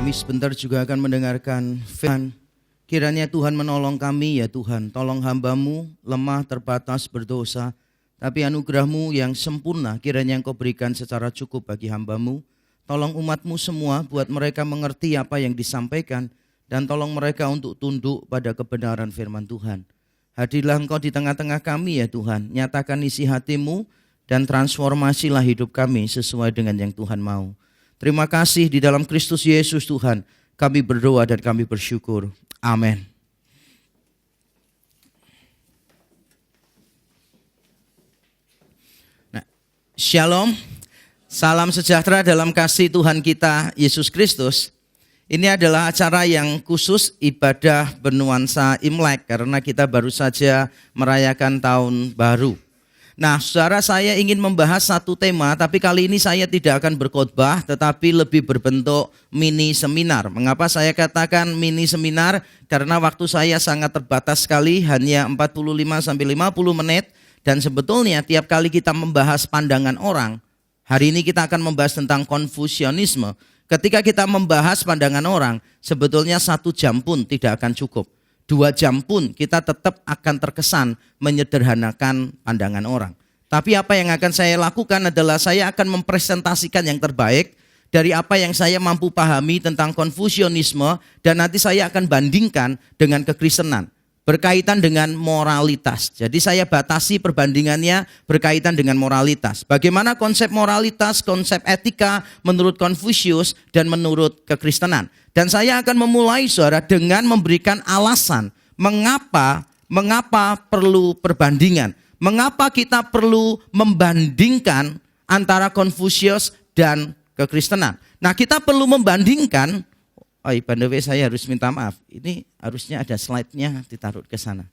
Kami sebentar juga akan mendengarkan firman. Kiranya Tuhan menolong kami, ya Tuhan. Tolong hamba-Mu, lemah, terbatas, berdosa. Tapi anugerah-Mu yang sempurna kiranya Engkau berikan secara cukup bagi hamba-Mu. Tolong umat-Mu semua buat mereka mengerti apa yang disampaikan. Dan tolong mereka untuk tunduk pada kebenaran firman Tuhan. Hadirlah Engkau di tengah-tengah kami, ya Tuhan. Nyatakan isi hati-Mu dan transformasilah hidup kami sesuai dengan yang Tuhan mau. Terima kasih di dalam Kristus Yesus Tuhan. Kami berdoa dan kami bersyukur. Amin. Nah, Shalom. Salam sejahtera dalam kasih Tuhan kita Yesus Kristus. Ini adalah acara yang khusus ibadah bernuansa Imlek karena kita baru saja merayakan tahun baru. Nah, saudara, saya ingin membahas satu tema, tapi kali ini saya tidak akan berkhotbah, tetapi lebih berbentuk mini seminar. Mengapa saya katakan mini seminar? Karena waktu saya sangat terbatas sekali, hanya 45-50 menit. Dan sebetulnya tiap kali kita membahas pandangan orang, hari ini kita akan membahas tentang Konfusianisme. Ketika kita membahas pandangan orang, sebetulnya 1 jam pun tidak akan cukup. 2 jam pun kita tetap akan terkesan menyederhanakan pandangan orang. Tapi apa yang akan saya lakukan adalah saya akan mempresentasikan yang terbaik dari apa yang saya mampu pahami tentang Konfusianisme dan nanti saya akan bandingkan dengan kekristenan berkaitan dengan moralitas. Jadi saya batasi perbandingannya berkaitan dengan moralitas. Bagaimana konsep moralitas, konsep etika menurut Konfusius dan menurut kekristenan. Dan saya akan memulai, saudara, dengan memberikan alasan mengapa perlu perbandingan. Mengapa kita perlu membandingkan antara Konfusius dan kekristenan. Nah, kita perlu membandingkan. By the way, saya harus minta maaf. Ini harusnya ada slide-nya ditaruh ke sana.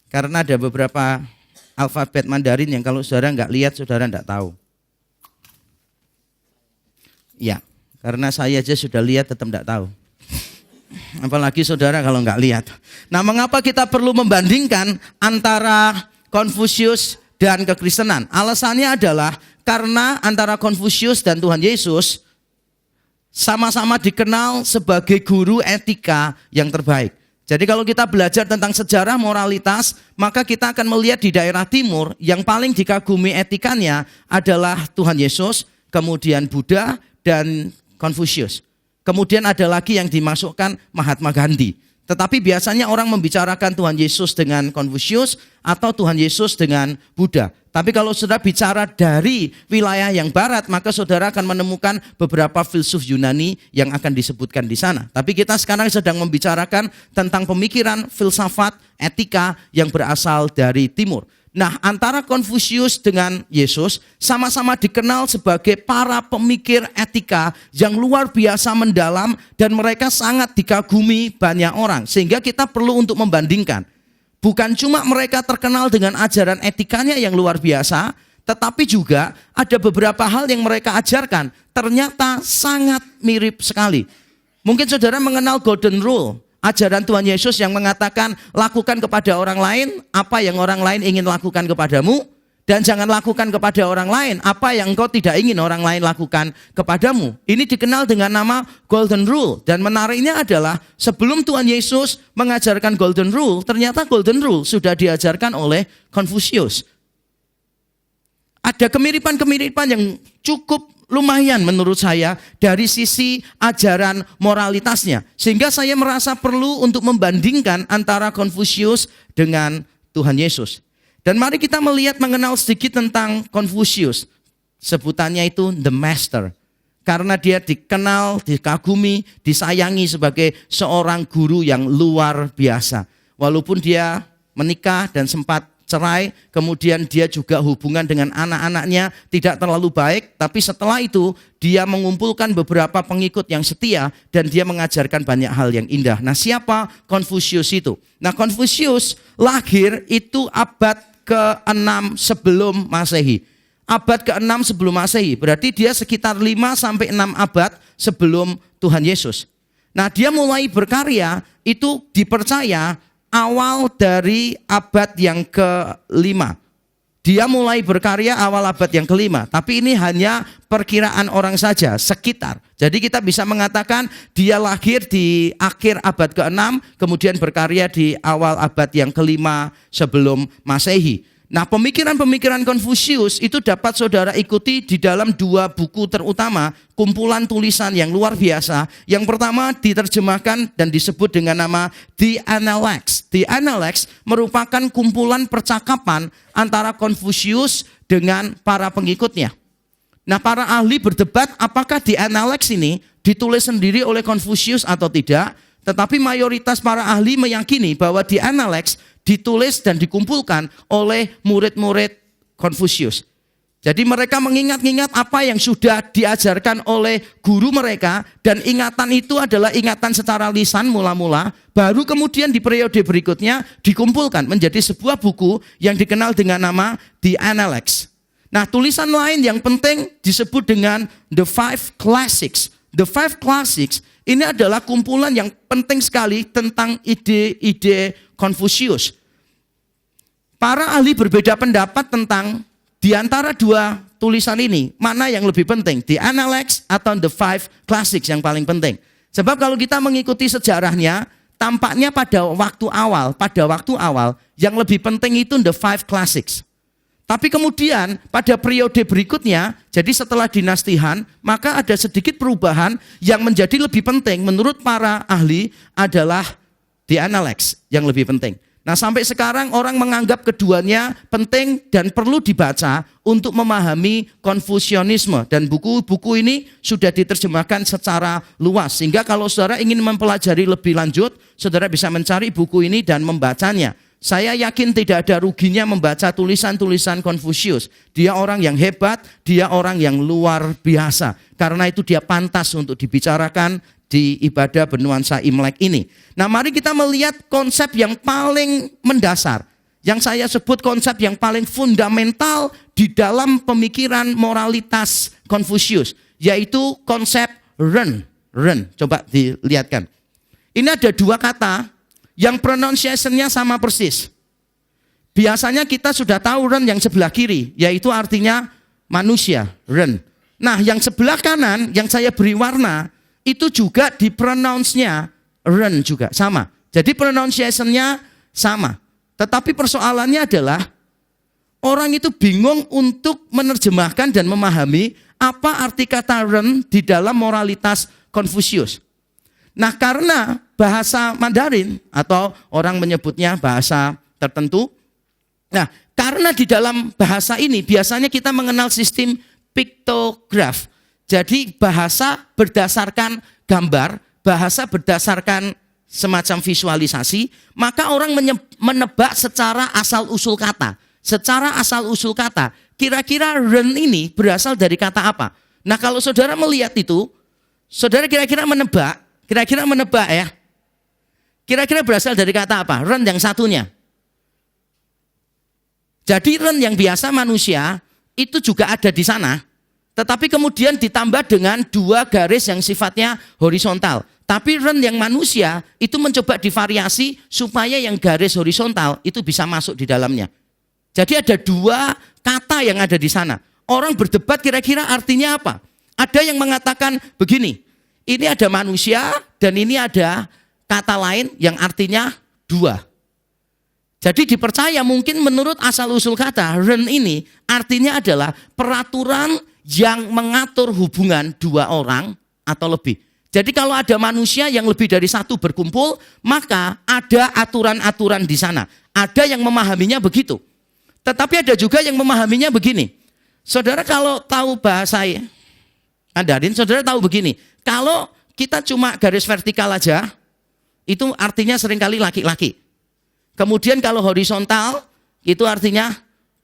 Karena ada beberapa alfabet Mandarin yang kalau saudara nggak lihat, saudara nggak tahu. Ya, karena saya aja sudah lihat tetap tidak tahu. Apalagi saudara kalau nggak lihat. Nah, mengapa kita perlu membandingkan antara Konfusius dan kekristenan? Alasannya adalah karena antara Konfusius dan Tuhan Yesus sama-sama dikenal sebagai guru etika yang terbaik. Jadi kalau kita belajar tentang sejarah moralitas, maka kita akan melihat di daerah timur yang paling dikagumi etikanya adalah Tuhan Yesus, kemudian Buddha, dan Konfusius. Kemudian ada lagi yang dimasukkan Mahatma Gandhi. Tetapi biasanya orang membicarakan Tuhan Yesus dengan Konfusius atau Tuhan Yesus dengan Buddha. Tapi kalau saudara bicara dari wilayah yang barat, maka saudara akan menemukan beberapa filsuf Yunani yang akan disebutkan di sana. Tapi kita sekarang sedang membicarakan tentang pemikiran filsafat etika yang berasal dari timur. Nah, antara Konfusius dengan Yesus sama-sama dikenal sebagai para pemikir etika yang luar biasa mendalam dan mereka sangat dikagumi banyak orang. Sehingga kita perlu untuk membandingkan. Bukan cuma mereka terkenal dengan ajaran etikanya yang luar biasa, tetapi juga ada beberapa hal yang mereka ajarkan ternyata sangat mirip sekali. Mungkin saudara mengenal Golden Rule. Ajaran Tuhan Yesus yang mengatakan lakukan kepada orang lain apa yang orang lain ingin lakukan kepadamu. Dan jangan lakukan kepada orang lain apa yang engkau tidak ingin orang lain lakukan kepadamu. Ini dikenal dengan nama Golden Rule. Dan menariknya adalah sebelum Tuhan Yesus mengajarkan Golden Rule, ternyata Golden Rule sudah diajarkan oleh Konfusius. Ada kemiripan-kemiripan yang cukup lumayan menurut saya dari sisi ajaran moralitasnya. Sehingga saya merasa perlu untuk membandingkan antara Konfusius dengan Tuhan Yesus. Dan mari kita melihat mengenal sedikit tentang Konfusius. Sebutannya itu the master. karena dia dikenal, dikagumi, disayangi sebagai seorang guru yang luar biasa. Walaupun dia menikah dan sempat cerai, kemudian dia juga hubungan dengan anak-anaknya tidak terlalu baik, tapi setelah itu dia mengumpulkan beberapa pengikut yang setia dan dia mengajarkan banyak hal yang indah. Nah, siapa Konfusius itu? Nah, Konfusius lahir itu abad ke-6 sebelum Masehi. Abad ke-6 sebelum Masehi, berarti dia sekitar 5 sampai 6 abad sebelum Tuhan Yesus. Nah, dia mulai berkarya itu dipercaya awal dari abad yang ke-5. Dia mulai berkarya awal abad yang ke-5, tapi ini hanya perkiraan orang saja, sekitar. Jadi kita bisa mengatakan dia lahir di akhir abad ke-6, kemudian berkarya di awal abad yang ke-5 sebelum Masehi. Nah, pemikiran-pemikiran Konfusius itu dapat saudara ikuti di dalam 2 buku terutama, kumpulan tulisan yang luar biasa. Yang pertama diterjemahkan dan disebut dengan nama The Analects. The Analects merupakan kumpulan percakapan antara Konfusius dengan para pengikutnya. Nah, para ahli berdebat apakah The Analects ini ditulis sendiri oleh Konfusius atau tidak. Tetapi mayoritas para ahli meyakini bahwa The Analects ditulis dan dikumpulkan oleh murid-murid Konfusius. Jadi mereka mengingat-ingat apa yang sudah diajarkan oleh guru mereka, dan ingatan itu adalah ingatan secara lisan mula-mula, baru kemudian di periode berikutnya dikumpulkan menjadi sebuah buku yang dikenal dengan nama The Analects. Nah, tulisan lain yang penting disebut dengan The Five Classics. The Five Classics ini adalah kumpulan yang penting sekali tentang ide-ide Konfusius. Para ahli berbeda pendapat tentang di antara 2 tulisan ini, mana yang lebih penting, The Analects atau The Five Classics yang paling penting. Sebab kalau kita mengikuti sejarahnya, tampaknya pada waktu awal yang lebih penting itu The Five Classics. Tapi kemudian pada periode berikutnya, jadi setelah dinasti Han, maka ada sedikit perubahan yang menjadi lebih penting menurut para ahli adalah The Analects yang lebih penting. Nah, sampai sekarang orang menganggap keduanya penting dan perlu dibaca untuk memahami Konfusianisme. Dan buku-buku ini sudah diterjemahkan secara luas. Sehingga kalau saudara ingin mempelajari lebih lanjut, saudara bisa mencari buku ini dan membacanya. Saya yakin tidak ada ruginya membaca tulisan-tulisan Konfusius. Dia orang yang hebat, dia orang yang luar biasa. Karena itu dia pantas untuk dibicarakan di ibadah bernuansa Imlek ini. Nah, mari kita melihat konsep yang paling mendasar, yang saya sebut konsep yang paling fundamental di dalam pemikiran moralitas Konfusius, yaitu konsep ren. Coba dilihatkan. Ini ada 2 kata yang pronunciation-nya sama persis. Biasanya kita sudah tahu ren yang sebelah kiri, yaitu artinya manusia, ren. Nah, yang sebelah kanan yang saya beri warna itu juga di pronounce-nya ren juga sama. Jadi pronunciation-nya sama. Tetapi persoalannya adalah orang itu bingung untuk menerjemahkan dan memahami apa arti kata ren di dalam moralitas Konfusius. Nah, karena bahasa Mandarin atau orang menyebutnya bahasa tertentu. Nah, karena di dalam bahasa ini biasanya kita mengenal sistem piktograf. Jadi bahasa berdasarkan gambar, bahasa berdasarkan semacam visualisasi, maka orang menebak secara asal-usul kata. Secara asal-usul kata, kira-kira ren ini berasal dari kata apa? Nah, kalau saudara melihat itu, saudara kira-kira menebak ya. Kira-kira berasal dari kata apa? Ren yang satunya. Jadi ren yang biasa manusia itu juga ada di sana. Tetapi kemudian ditambah dengan 2 garis yang sifatnya horizontal. Tapi ren yang manusia itu mencoba divariasi supaya yang garis horizontal itu bisa masuk di dalamnya. Jadi ada 2 kata yang ada di sana. Orang berdebat kira-kira artinya apa? Ada yang mengatakan begini, ini ada manusia dan ini ada kata lain yang artinya 2. Jadi dipercaya mungkin menurut asal-usul kata, ren ini artinya adalah peraturan yang mengatur hubungan 2 orang atau lebih. Jadi kalau ada manusia yang lebih dari 1 berkumpul, maka ada aturan-aturan di sana. Ada yang memahaminya begitu. Tetapi ada juga yang memahaminya begini. Saudara kalau tahu bahasa Hadirin, saudara tahu begini, kalau kita cuma garis vertikal aja, itu artinya seringkali laki-laki. Kemudian kalau horizontal, itu artinya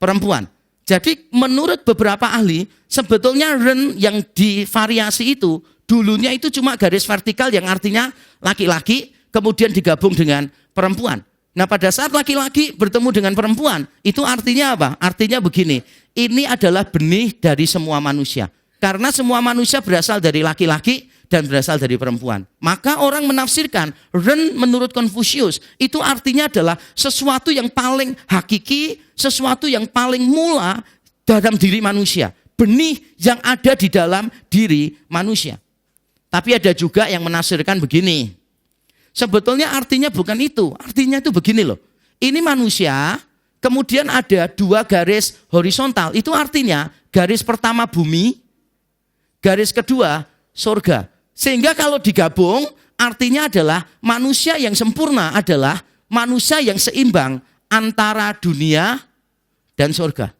perempuan. Jadi menurut beberapa ahli, sebetulnya ren yang divariasi itu, dulunya itu cuma garis vertikal yang artinya laki-laki, kemudian digabung dengan perempuan. Nah pada saat laki-laki bertemu dengan perempuan, itu artinya apa? Artinya begini, ini adalah benih dari semua manusia. Karena semua manusia berasal dari laki-laki dan berasal dari perempuan. Maka orang menafsirkan ren menurut Konfusius itu artinya adalah sesuatu yang paling hakiki, sesuatu yang paling mula dalam diri manusia. Benih yang ada di dalam diri manusia. Tapi ada juga yang menafsirkan begini. Sebetulnya artinya bukan itu. Artinya itu begini loh. Ini manusia, kemudian ada dua garis horizontal. Itu artinya garis pertama bumi, garis kedua surga. Sehingga kalau digabung artinya adalah manusia yang sempurna adalah manusia yang seimbang antara dunia dan surga.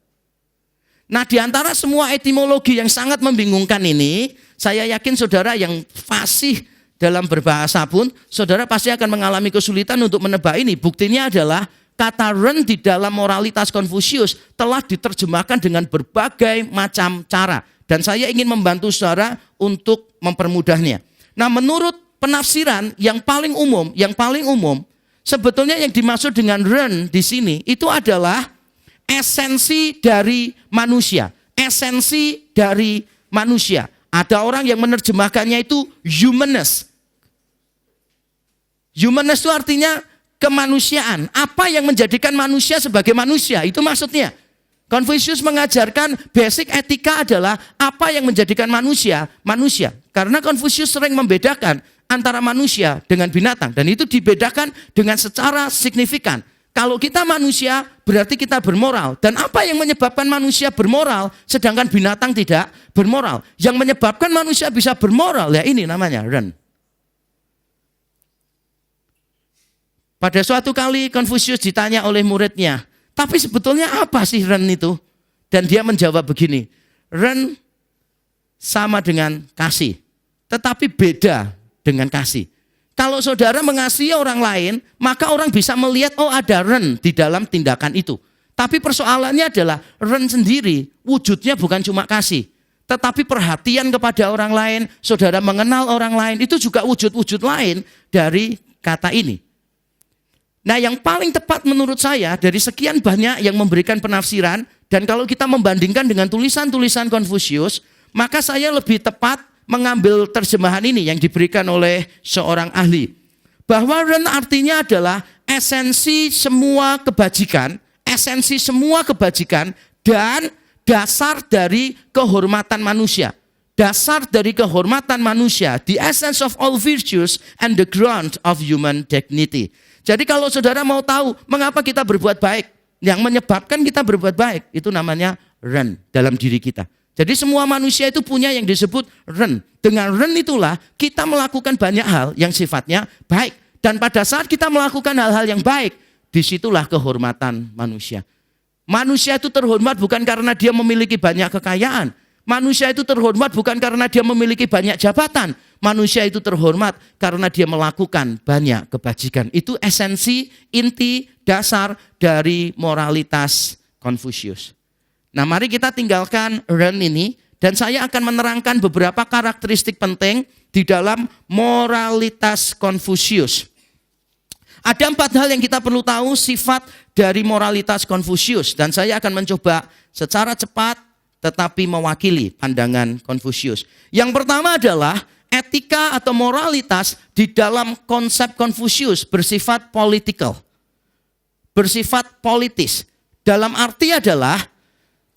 Nah di antara semua etimologi yang sangat membingungkan ini, saya yakin saudara yang fasih dalam berbahasa pun, saudara pasti akan mengalami kesulitan untuk menebak ini. Buktinya adalah kata ren di dalam moralitas Konfusius telah diterjemahkan dengan berbagai macam cara. Dan saya ingin membantu saudara untuk mempermudahnya. Nah menurut penafsiran yang paling umum, sebetulnya yang dimaksud dengan ren di sini itu adalah esensi dari manusia. Esensi dari manusia. Ada orang yang menerjemahkannya itu humanness. Humanness itu artinya kemanusiaan. Apa yang menjadikan manusia sebagai manusia? Itu maksudnya. Konfusius mengajarkan basic etika adalah apa yang menjadikan manusia, manusia. Karena Konfusius sering membedakan antara manusia dengan binatang. Dan itu dibedakan dengan secara signifikan. Kalau kita manusia, berarti kita bermoral. Dan apa yang menyebabkan manusia bermoral, sedangkan binatang tidak bermoral? Yang menyebabkan manusia bisa bermoral, ya ini namanya ren. Pada suatu kali Konfusius ditanya oleh muridnya, tapi sebetulnya apa sih ren itu? Dan dia menjawab begini, ren sama dengan kasih, tetapi beda dengan kasih. Kalau saudara mengasihi orang lain, maka orang bisa melihat, oh ada ren di dalam tindakan itu. Tapi persoalannya adalah ren sendiri, wujudnya bukan cuma kasih. Tetapi perhatian kepada orang lain, saudara mengenal orang lain, itu juga wujud-wujud lain dari kata ini. Nah yang paling tepat menurut saya dari sekian banyak yang memberikan penafsiran, dan kalau kita membandingkan dengan tulisan-tulisan Konfusius, maka saya lebih tepat mengambil terjemahan ini yang diberikan oleh seorang ahli. Bahwa ren artinya adalah esensi semua kebajikan dan dasar dari kehormatan manusia. Dasar dari kehormatan manusia, the essence of all virtues and the ground of human dignity. Jadi kalau saudara mau tahu mengapa kita berbuat baik, yang menyebabkan kita berbuat baik, itu namanya ren dalam diri kita. Jadi semua manusia itu punya yang disebut ren. Dengan ren itulah kita melakukan banyak hal yang sifatnya baik. Dan pada saat kita melakukan hal-hal yang baik, disitulah kehormatan manusia. Manusia itu terhormat bukan karena dia memiliki banyak kekayaan. Manusia itu terhormat bukan karena dia memiliki banyak jabatan. Manusia itu terhormat karena dia melakukan banyak kebajikan. Itu esensi, inti, dasar dari moralitas Konfusius. Nah mari kita tinggalkan ren ini. Dan saya akan menerangkan beberapa karakteristik penting di dalam moralitas Konfusius. Ada 4 hal yang kita perlu tahu sifat dari moralitas Konfusius. Dan saya akan mencoba secara cepat tetapi mewakili pandangan Konfusius. Yang pertama adalah etika atau moralitas di dalam konsep Konfusius bersifat politikal. Bersifat politis. Dalam arti adalah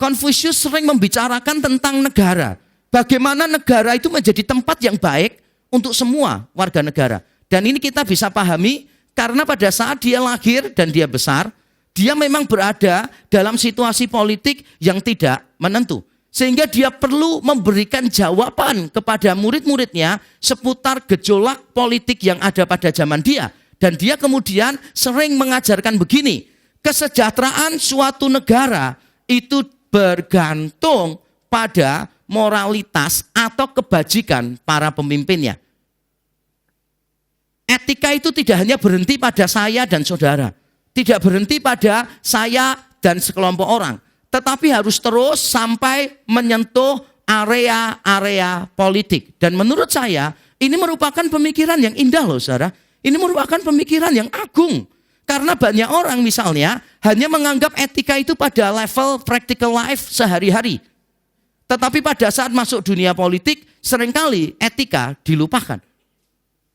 Konfusius sering membicarakan tentang negara. Bagaimana negara itu menjadi tempat yang baik untuk semua warga negara. Dan ini kita bisa pahami karena pada saat dia lahir dan dia besar, dia memang berada dalam situasi politik yang tidak menentu. Sehingga dia perlu memberikan jawaban kepada murid-muridnya seputar gejolak politik yang ada pada zaman dia. Dan dia kemudian sering mengajarkan begini, kesejahteraan suatu negara itu bergantung pada moralitas atau kebajikan para pemimpinnya. Etika itu tidak hanya berhenti pada saya dan saudara, tidak berhenti pada saya dan sekelompok orang, tetapi harus terus sampai menyentuh area-area politik. Dan menurut saya ini merupakan pemikiran yang indah loh saudara. Ini merupakan pemikiran yang agung. Karena banyak orang misalnya hanya menganggap etika itu pada level practical life sehari-hari. Tetapi pada saat masuk dunia politik seringkali etika dilupakan.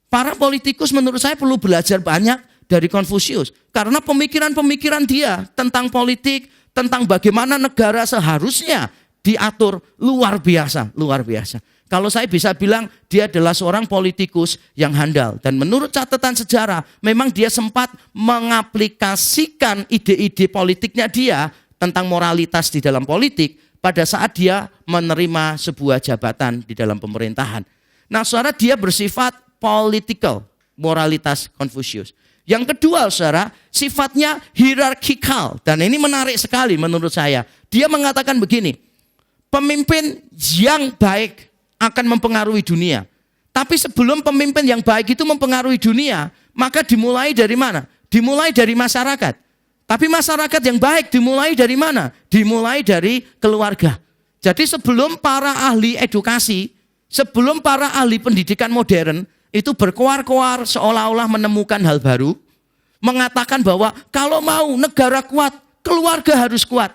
Para politikus menurut saya perlu belajar banyak dari Konfusius. Karena pemikiran-pemikiran dia tentang politik, tentang bagaimana negara seharusnya diatur luar biasa, luar biasa. Kalau saya bisa bilang dia adalah seorang politikus yang handal. Dan menurut catatan sejarah memang dia sempat mengaplikasikan ide-ide politiknya dia tentang moralitas di dalam politik pada saat dia menerima sebuah jabatan di dalam pemerintahan. Nah saudara, dia bersifat political, moralitas Konfusius. Yang kedua saudara, sifatnya hierarkikal. Dan ini menarik sekali menurut saya. Dia mengatakan begini, pemimpin yang baik akan mempengaruhi dunia. Tapi sebelum pemimpin yang baik itu mempengaruhi dunia, maka dimulai dari mana? Dimulai dari masyarakat. Tapi masyarakat yang baik dimulai dari mana? Dimulai dari keluarga. Jadi sebelum para ahli edukasi, sebelum para ahli pendidikan modern itu berkoar-koar seolah-olah menemukan hal baru, mengatakan bahwa kalau mau negara kuat, keluarga harus kuat.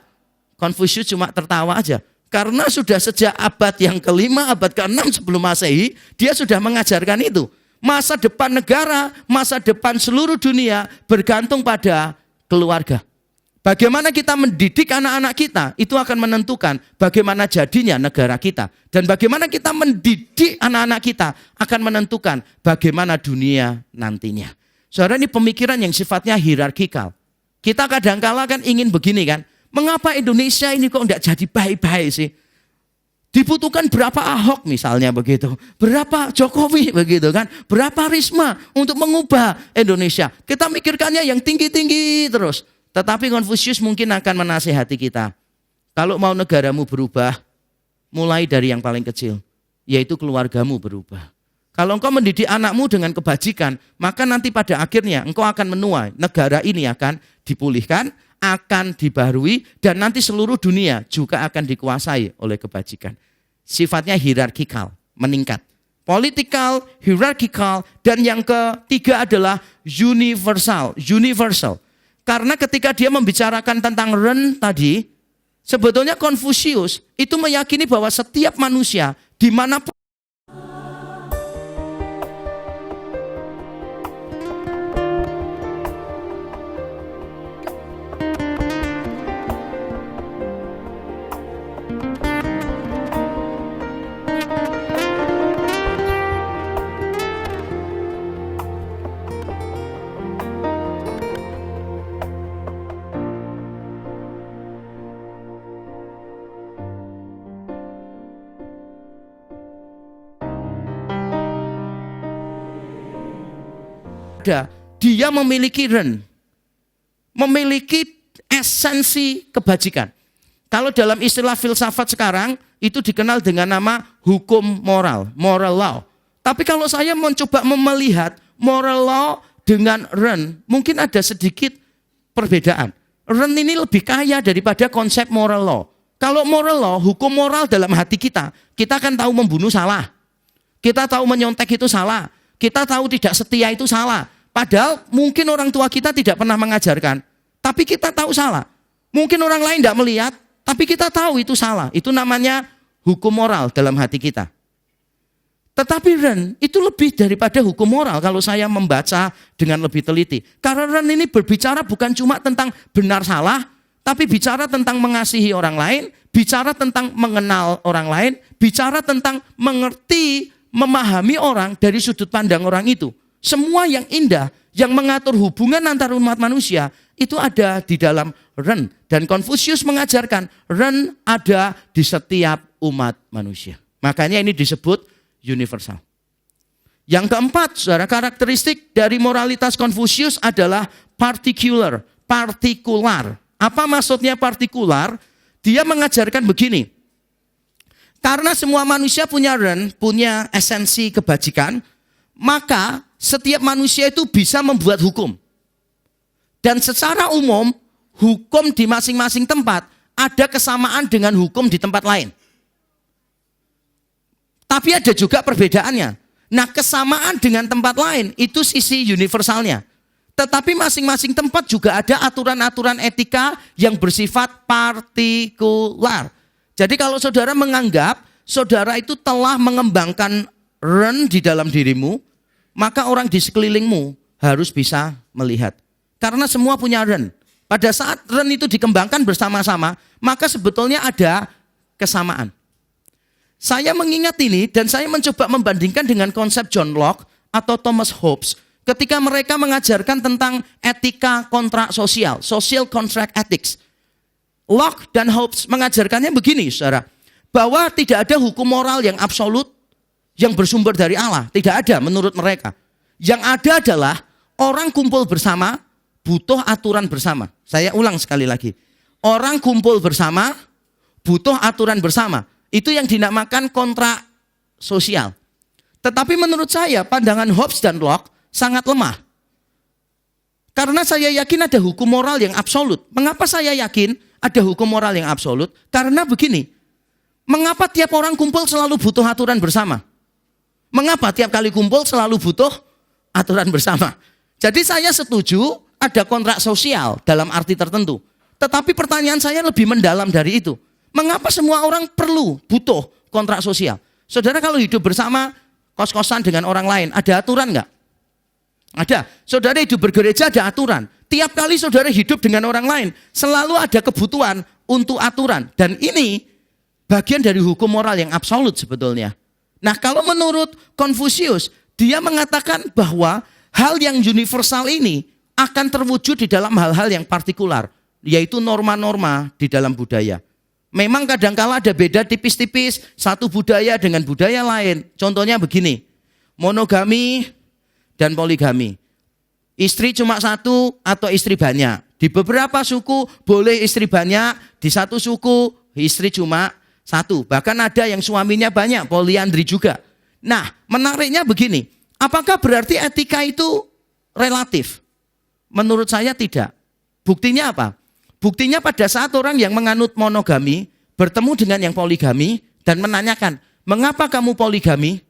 Konfusius cuma tertawa aja. Karena sudah sejak abad yang ke-5, abad ke-6 sebelum Masehi, dia sudah mengajarkan itu. Masa depan negara, masa depan seluruh dunia bergantung pada keluarga. Bagaimana kita mendidik anak-anak kita, itu akan menentukan bagaimana jadinya negara kita. Dan bagaimana kita mendidik anak-anak kita akan menentukan bagaimana dunia nantinya. Saudara, ini pemikiran yang sifatnya hierarkikal. Kita kadang-kala kan ingin begini kan, mengapa Indonesia ini kok tidak jadi baik-baik sih? Dibutuhkan berapa Ahok misalnya begitu, berapa Jokowi begitu kan, berapa Risma untuk mengubah Indonesia. Kita mikirkannya yang tinggi-tinggi terus. Tetapi Konfusius mungkin akan menasihati kita. Kalau mau negaramu berubah, mulai dari yang paling kecil, yaitu keluargamu berubah. Kalau engkau mendidik anakmu dengan kebajikan, maka nanti pada akhirnya engkau akan menuai. Negara ini akan dipulihkan, akan dibaharui, dan nanti seluruh dunia juga akan dikuasai oleh kebajikan. Sifatnya hierarkikal, meningkat. Political, hierarkikal, dan yang ketiga adalah universal. Karena ketika dia membicarakan tentang Ren tadi, sebetulnya Konfusius itu meyakini bahwa setiap manusia dimanapun dia memiliki Ren, memiliki esensi kebajikan. Kalau dalam istilah filsafat sekarang itu dikenal dengan nama hukum moral, moral law. Tapi kalau saya mencoba melihat moral law dengan Ren, mungkin ada sedikit perbedaan. Ren ini lebih kaya daripada konsep moral law. Kalau moral law, hukum moral dalam hati kita kan tahu membunuh salah. Kita tahu menyontek itu salah. Kita tahu tidak setia itu salah. Padahal mungkin orang tua kita tidak pernah mengajarkan. Tapi kita tahu salah. Mungkin orang lain tidak melihat. Tapi kita tahu itu salah. Itu namanya hukum moral dalam hati kita. Tetapi Ren itu lebih daripada hukum moral kalau saya membaca dengan lebih teliti. Karena Ren ini berbicara bukan cuma tentang benar salah. Tapi bicara tentang mengasihi orang lain. Bicara tentang mengenal orang lain. Bicara tentang mengerti, memahami orang dari sudut pandang orang itu. Semua yang indah, yang mengatur hubungan antar umat manusia, itu ada di dalam Ren. Dan Konfusius mengajarkan, Ren ada di setiap umat manusia. Makanya ini disebut universal. Yang keempat, saudara, karakteristik dari moralitas Konfusius adalah partikular. Apa maksudnya partikular? Dia mengajarkan begini, Karena semua manusia punya punya esensi kebajikan, maka setiap manusia itu bisa membuat hukum. Dan secara umum, hukum di masing-masing tempat ada kesamaan dengan hukum di tempat lain. Tapi ada juga perbedaannya. Nah, kesamaan dengan tempat lain itu sisi universalnya. Tetapi masing-masing tempat juga ada aturan-aturan etika yang bersifat partikular. Jadi kalau saudara menganggap saudara itu telah mengembangkan di dalam dirimu, maka orang di sekelilingmu harus bisa melihat. Karena semua punya Pada saat itu dikembangkan bersama-sama, maka sebetulnya ada kesamaan. Saya mengingat ini dan saya mencoba membandingkan dengan konsep John Locke atau Thomas Hobbes ketika mereka mengajarkan tentang etika kontrak sosial, social contract ethics. Locke dan Hobbes mengajarkannya begini, saudara, bahwa tidak ada hukum moral yang absolut yang bersumber dari Allah. Tidak ada menurut mereka. Yang ada adalah orang kumpul bersama, butuh aturan bersama. Saya ulang sekali lagi. Orang kumpul bersama, butuh aturan bersama. Itu yang dinamakan kontrak sosial. Tetapi menurut saya pandangan Hobbes dan Locke sangat lemah. Karena saya yakin ada hukum moral yang absolut. Mengapa saya yakin ada hukum moral yang absolut? Karena begini, mengapa tiap orang kumpul selalu butuh aturan bersama? Mengapa tiap kali kumpul selalu butuh aturan bersama? Jadi saya setuju ada kontrak sosial dalam arti tertentu. Tetapi pertanyaan saya lebih mendalam dari itu. Mengapa semua orang butuh kontrak sosial? Saudara kalau hidup bersama, kos-kosan dengan orang lain, ada aturan enggak? Ada. Saudara hidup bergereja ada aturan. Tiap kali saudara hidup dengan orang lain, selalu ada kebutuhan untuk aturan. Dan ini bagian dari hukum moral yang absolut sebetulnya. Nah, kalau menurut Konfusius, dia mengatakan bahwa hal yang universal ini akan terwujud di dalam hal-hal yang partikular, yaitu norma-norma di dalam budaya. Memang kadangkala ada beda tipis-tipis satu budaya dengan budaya lain. Contohnya begini, monogami dan poligami. Istri cuma satu atau istri banyak. Di beberapa suku boleh istri banyak, di satu suku istri cuma satu. Bahkan ada yang suaminya banyak, poliandri juga. Nah, menariknya begini, apakah berarti etika itu relatif? Menurut saya tidak. Buktinya apa? Buktinya pada saat orang yang menganut monogami bertemu dengan yang poligami dan menanyakan, mengapa kamu poligami?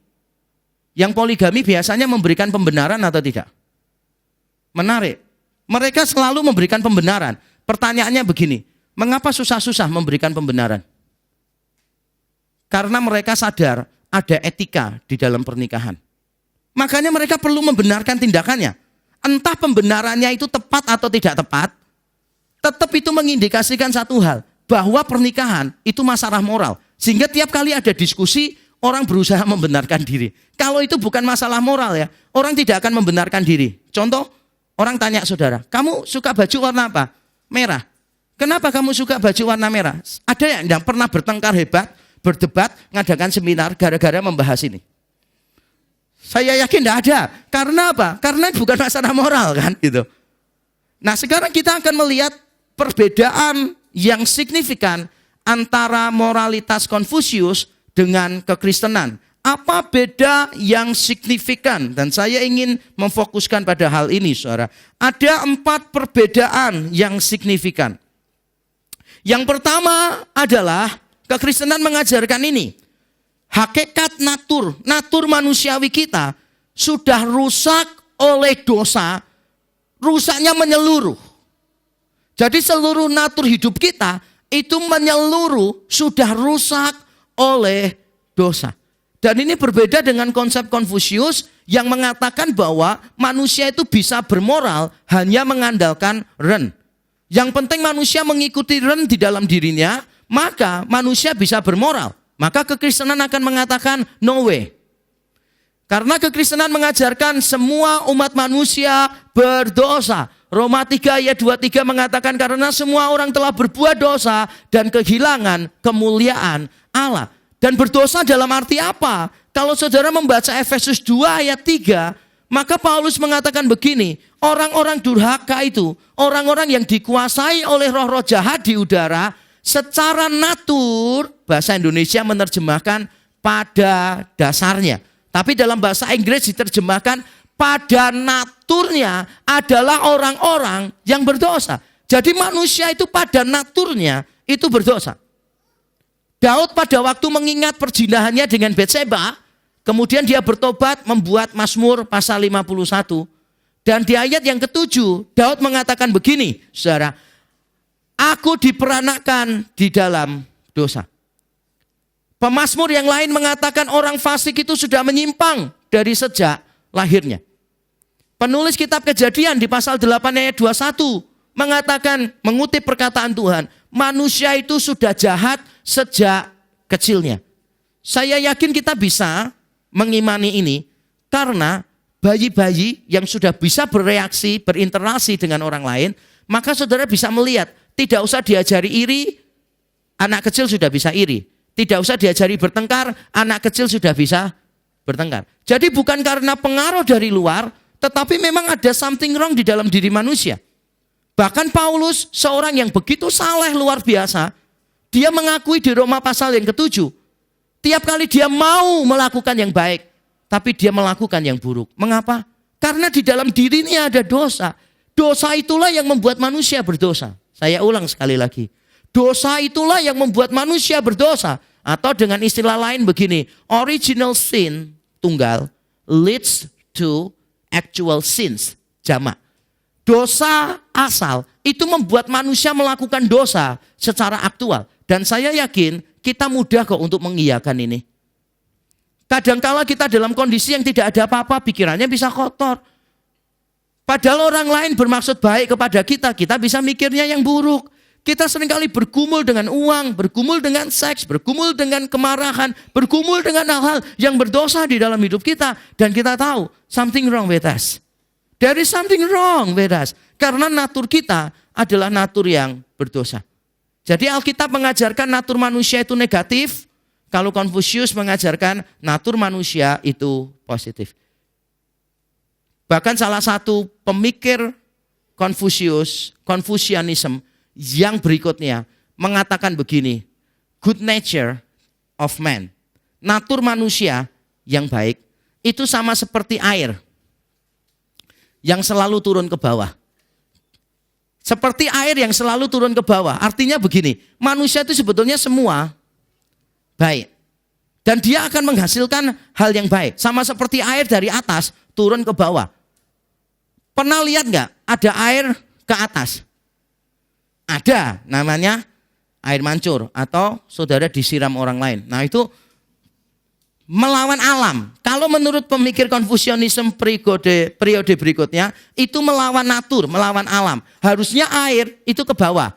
Yang poligami biasanya memberikan pembenaran atau tidak? Menarik. Mereka selalu memberikan pembenaran. Pertanyaannya begini, mengapa susah-susah memberikan pembenaran? Karena mereka sadar ada etika di dalam pernikahan. Makanya mereka perlu membenarkan tindakannya. Entah pembenarannya itu tepat atau tidak tepat, tetap itu mengindikasikan satu hal, bahwa pernikahan itu masalah moral. Sehingga tiap kali ada diskusi, orang berusaha membenarkan diri. Kalau itu bukan masalah moral ya, orang tidak akan membenarkan diri. Contoh, orang tanya saudara, kamu suka baju warna apa? Merah. Kenapa kamu suka baju warna merah? Ada yang pernah bertengkar hebat, berdebat, ngadakan seminar gara-gara membahas ini? Saya yakin tidak ada. Karena apa? Karena bukan masalah moral kan gitu. Nah, sekarang kita akan melihat perbedaan yang signifikan antara moralitas Konfusius dengan kekristenan. Apa beda yang signifikan? Dan saya ingin memfokuskan pada hal ini, saudara. Ada 4 perbedaan yang signifikan. Yang pertama adalah kekristenan mengajarkan ini. Hakikat natur manusiawi kita sudah rusak oleh dosa, rusaknya menyeluruh. Jadi seluruh natur hidup kita itu menyeluruh sudah rusak oleh dosa. Dan ini berbeda dengan konsep Konfusius yang mengatakan bahwa manusia itu bisa bermoral hanya mengandalkan Yang penting manusia mengikuti di dalam dirinya, maka manusia bisa bermoral. Maka kekristenan akan mengatakan no way. Karena kekristenan mengajarkan semua umat manusia berdosa. Roma 3 ayat 23 mengatakan karena semua orang telah berbuat dosa dan kehilangan kemuliaan Allah. Dan berdosa dalam arti apa? Kalau saudara membaca Efesus 2 ayat 3, maka Paulus mengatakan begini, orang-orang durhaka itu, orang-orang yang dikuasai oleh roh-roh jahat di udara, Secara natur, bahasa Indonesia menerjemahkan pada dasarnya. Tapi dalam bahasa Inggris diterjemahkan pada naturnya adalah orang-orang yang berdosa. Jadi manusia itu pada naturnya itu berdosa. Daud pada waktu mengingat perzinahannya dengan Batseba, kemudian dia bertobat membuat Mazmur pasal 51. Dan di ayat yang ke-7, Daud mengatakan begini, saudara, aku diperanakkan di dalam dosa. Pemazmur yang lain mengatakan orang fasik itu sudah menyimpang dari sejak lahirnya. Penulis kitab Kejadian di pasal 8 ayat 21 mengatakan, mengutip perkataan Tuhan, manusia itu sudah jahat sejak kecilnya. Saya yakin kita bisa mengimani ini karena bayi-bayi yang sudah bisa bereaksi, berinteraksi dengan orang lain, maka saudara bisa melihat, tidak usah diajari iri, anak kecil sudah bisa iri. Tidak usah diajari bertengkar, anak kecil sudah bisa bertengkar. Jadi bukan karena pengaruh dari luar, tetapi memang ada something wrong di dalam diri manusia. Bahkan Paulus, seorang yang begitu saleh luar biasa, dia mengakui di Roma pasal yang ke-7, tiap kali dia mau melakukan yang baik, tapi dia melakukan yang buruk. Mengapa? Karena di dalam dirinya ada dosa. Dosa itulah yang membuat manusia berdosa. Saya ulang sekali lagi. Dosa itulah yang membuat manusia berdosa. Atau dengan istilah lain begini, original sin, tunggal, leads to actual sins, jamak. Dosa asal itu membuat manusia melakukan dosa secara aktual. Dan saya yakin kita mudah kok untuk mengiyakan ini. Kadangkala kita dalam kondisi yang tidak ada apa-apa, pikirannya bisa kotor. Padahal orang lain bermaksud baik kepada kita, kita bisa mikirnya yang buruk. Kita seringkali bergumul dengan uang, bergumul dengan seks, bergumul dengan kemarahan, bergumul dengan hal-hal yang berdosa di dalam hidup kita. Dan kita tahu, something wrong with us. There is something wrong with us. Karena natur kita adalah natur yang berdosa. Jadi Alkitab mengajarkan natur manusia itu negatif, kalau Konfusius mengajarkan natur manusia itu positif. Bahkan salah satu pemikir Konfusianisme yang berikutnya mengatakan begini, good nature of man, natur manusia yang baik itu sama seperti air yang selalu turun ke bawah. Seperti air yang selalu turun ke bawah, artinya begini, manusia itu sebetulnya semua baik. Dan dia akan menghasilkan hal yang baik. Sama seperti air dari atas turun ke bawah. Pernah lihat nggak ada air ke atas? Ada, namanya air mancur atau saudara disiram orang lain. Nah itu melawan alam. Kalau menurut pemikir Konfusianisme periode berikutnya, itu melawan natur, melawan alam. Harusnya air itu ke bawah.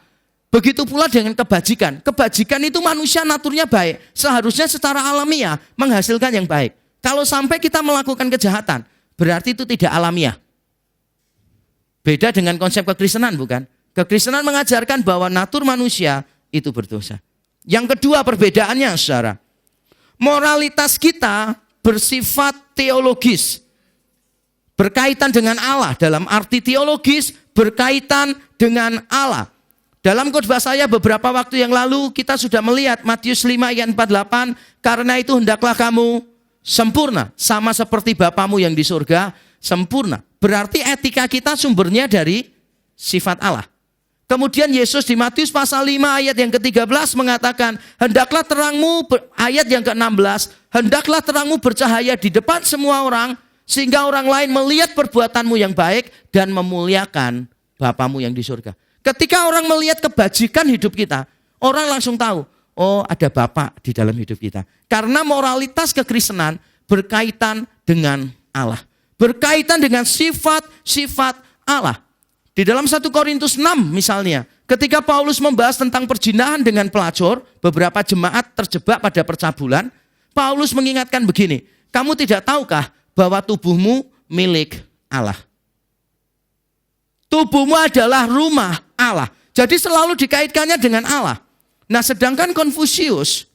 Begitu pula dengan kebajikan. Kebajikan itu manusia naturnya baik. Seharusnya secara alamiah menghasilkan yang baik. Kalau sampai kita melakukan kejahatan, berarti itu tidak alamiah. Beda dengan konsep kekristenan, bukan? Kekristenan mengajarkan bahwa natur manusia itu berdosa. Yang kedua perbedaannya, saudara. Moralitas kita bersifat teologis. Berkaitan dengan Allah. Dalam arti teologis, berkaitan dengan Allah. Dalam khotbah saya beberapa waktu yang lalu, kita sudah melihat Matius 5 ayat 48. Karena itu hendaklah kamu sempurna. Sama seperti Bapamu yang di surga, sempurna. Berarti etika kita sumbernya dari sifat Allah. Kemudian Yesus di Matius pasal 5 ayat yang ke-13 mengatakan, hendaklah terangmu, ayat yang ke-16, hendaklah terangmu bercahaya di depan semua orang, sehingga orang lain melihat perbuatanmu yang baik dan memuliakan Bapamu yang di surga. Ketika orang melihat kebajikan hidup kita, orang langsung tahu, oh ada Bapa di dalam hidup kita. Karena moralitas kekristenan berkaitan dengan Allah. Berkaitan dengan sifat-sifat Allah. Di dalam 1 Korintus 6 misalnya, ketika Paulus membahas tentang perzinahan dengan pelacur, beberapa jemaat terjebak pada percabulan, Paulus mengingatkan begini, kamu tidak tahukah bahwa tubuhmu milik Allah? Tubuhmu adalah rumah Allah. Jadi selalu dikaitkannya dengan Allah. Nah sedangkan Konfusius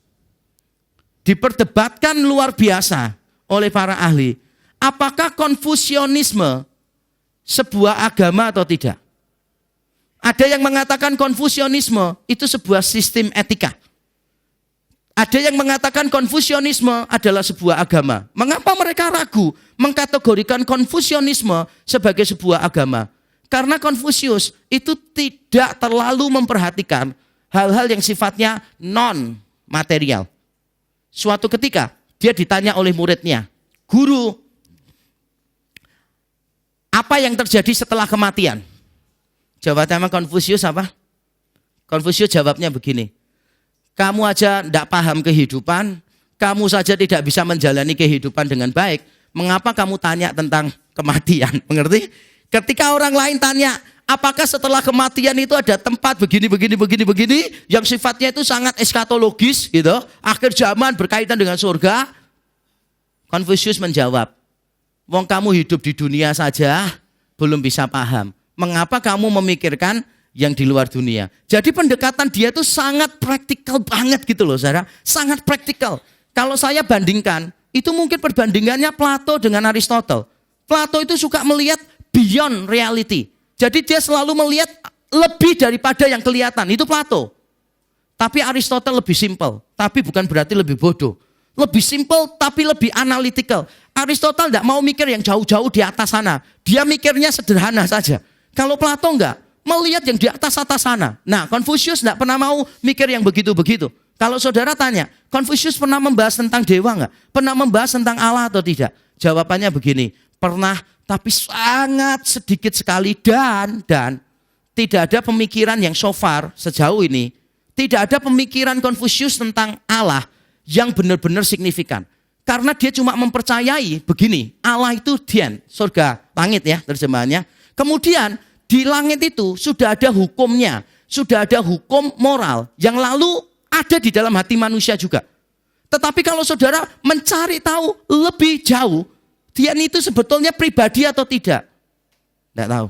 diperdebatkan luar biasa oleh para ahli. Apakah Konfusianisme sebuah agama atau tidak? Ada yang mengatakan Konfusianisme itu sebuah sistem etika. Ada yang mengatakan Konfusianisme adalah sebuah agama. Mengapa mereka ragu mengkategorikan Konfusianisme sebagai sebuah agama? Karena Konfusius itu tidak terlalu memperhatikan hal-hal yang sifatnya non-material. Suatu ketika dia ditanya oleh muridnya, "Guru, apa yang terjadi setelah kematian?" Jawabannya Konfusius apa? Konfusius jawabnya begini, "Kamu aja tidak paham kehidupan, kamu saja tidak bisa menjalani kehidupan dengan baik. Mengapa kamu tanya tentang kematian?" Mengerti? Ketika orang lain tanya, apakah setelah kematian itu ada tempat begini, yang sifatnya itu sangat eskatologis gitu, akhir zaman berkaitan dengan surga, Konfusius menjawab, "Wong kamu hidup di dunia saja belum bisa paham. Mengapa kamu memikirkan yang di luar dunia?" Jadi pendekatan dia itu sangat praktikal banget gitu loh, saudara. Sangat praktikal. Kalau saya bandingkan, itu mungkin perbandingannya Plato dengan Aristotle. Plato itu suka melihat beyond reality. Jadi dia selalu melihat lebih daripada yang kelihatan. Itu Plato. Tapi Aristotle lebih simpel. Tapi bukan berarti lebih bodoh. Lebih simpel tapi lebih analytical. Aristotle tidak mau mikir yang jauh-jauh di atas sana. Dia mikirnya sederhana saja. Kalau Plato enggak, melihat yang di atas-atas sana. Nah, Konfusius enggak pernah mau mikir yang begitu-begitu. Kalau saudara tanya, Konfusius pernah membahas tentang dewa enggak? Pernah membahas tentang Allah atau tidak? Jawabannya begini, pernah, tapi sangat sedikit sekali dan tidak ada pemikiran yang so far sejauh ini, tidak ada pemikiran Konfusius tentang Allah yang benar-benar signifikan. Karena dia cuma mempercayai begini, Allah itu dian, surga, langit ya terjemahannya. Kemudian di langit itu sudah ada hukumnya, sudah ada hukum moral yang lalu ada di dalam hati manusia juga. Tetapi kalau saudara mencari tahu lebih jauh, dia itu sebetulnya pribadi atau tidak? Tidak tahu.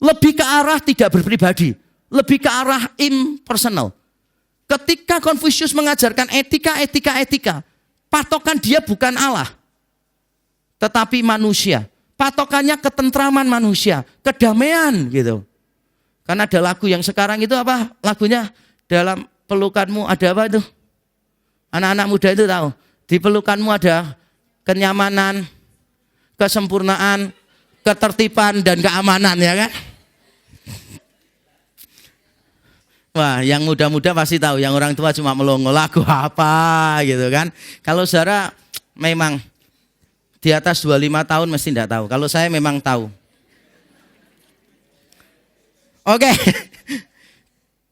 Lebih ke arah tidak berpribadi, lebih ke arah impersonal. Ketika Konfusius mengajarkan etika, patokan dia bukan Allah, tetapi manusia. Patokannya ketentraman manusia, kedamaian gitu. Karena ada lagu yang sekarang itu apa? Lagunya dalam pelukanmu ada apa itu? Anak-anak muda itu tahu. Di pelukanmu ada kenyamanan, kesempurnaan, ketertiban dan keamanan ya kan? Wah, yang muda-muda pasti tahu, yang orang tua cuma melongo lagu apa gitu kan. Kalau saudara memang di atas 25 tahun mesti tidak tahu. Kalau saya memang tahu. Oke.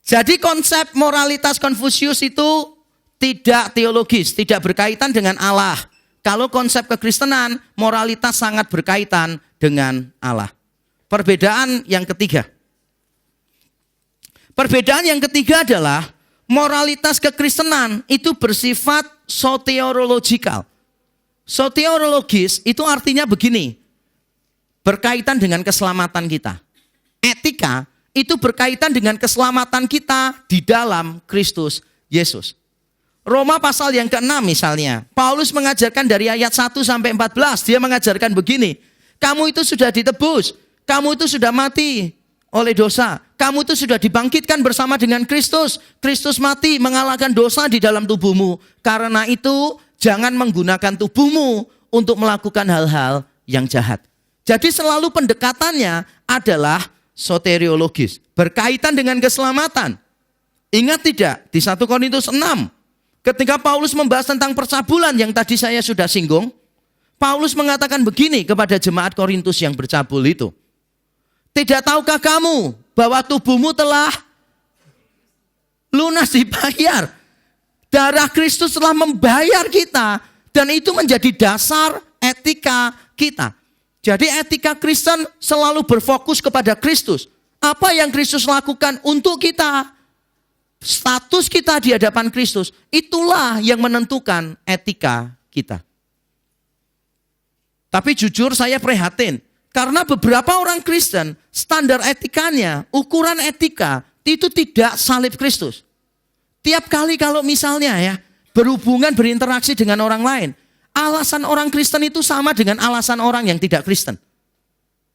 Jadi konsep moralitas Konfusius itu tidak teologis, tidak berkaitan dengan Allah. Kalau konsep kekristenan, moralitas sangat berkaitan dengan Allah. Perbedaan yang ketiga. Perbedaan yang ketiga adalah moralitas kekristenan itu bersifat soteriologikal. Soteriologis itu artinya begini, berkaitan dengan keselamatan kita. Etika itu berkaitan dengan keselamatan kita di dalam Kristus Yesus. Roma pasal yang ke-6 misalnya, Paulus mengajarkan dari ayat 1 sampai 14, dia mengajarkan begini, kamu itu sudah ditebus, kamu itu sudah mati oleh dosa, kamu itu sudah dibangkitkan bersama dengan Kristus. Kristus mati mengalahkan dosa di dalam tubuhmu. Karena itu jangan menggunakan tubuhmu untuk melakukan hal-hal yang jahat. Jadi selalu pendekatannya adalah soteriologis, berkaitan dengan keselamatan. Ingat tidak di 1 Korintus 6, ketika Paulus membahas tentang percabulan yang tadi saya sudah singgung, Paulus mengatakan begini kepada jemaat Korintus yang bercabul itu. Tidak tahukah kamu bahwa tubuhmu telah lunas dibayar? Darah Kristus telah membayar kita dan itu menjadi dasar etika kita. Jadi etika Kristen selalu berfokus kepada Kristus. Apa yang Kristus lakukan untuk kita, status kita di hadapan Kristus, itulah yang menentukan etika kita. Tapi jujur saya prihatin, karena beberapa orang Kristen, standar etikanya, ukuran etika, itu tidak salib Kristus. Tiap kali kalau misalnya ya, berhubungan, berinteraksi dengan orang lain, alasan orang Kristen itu sama dengan alasan orang yang tidak Kristen.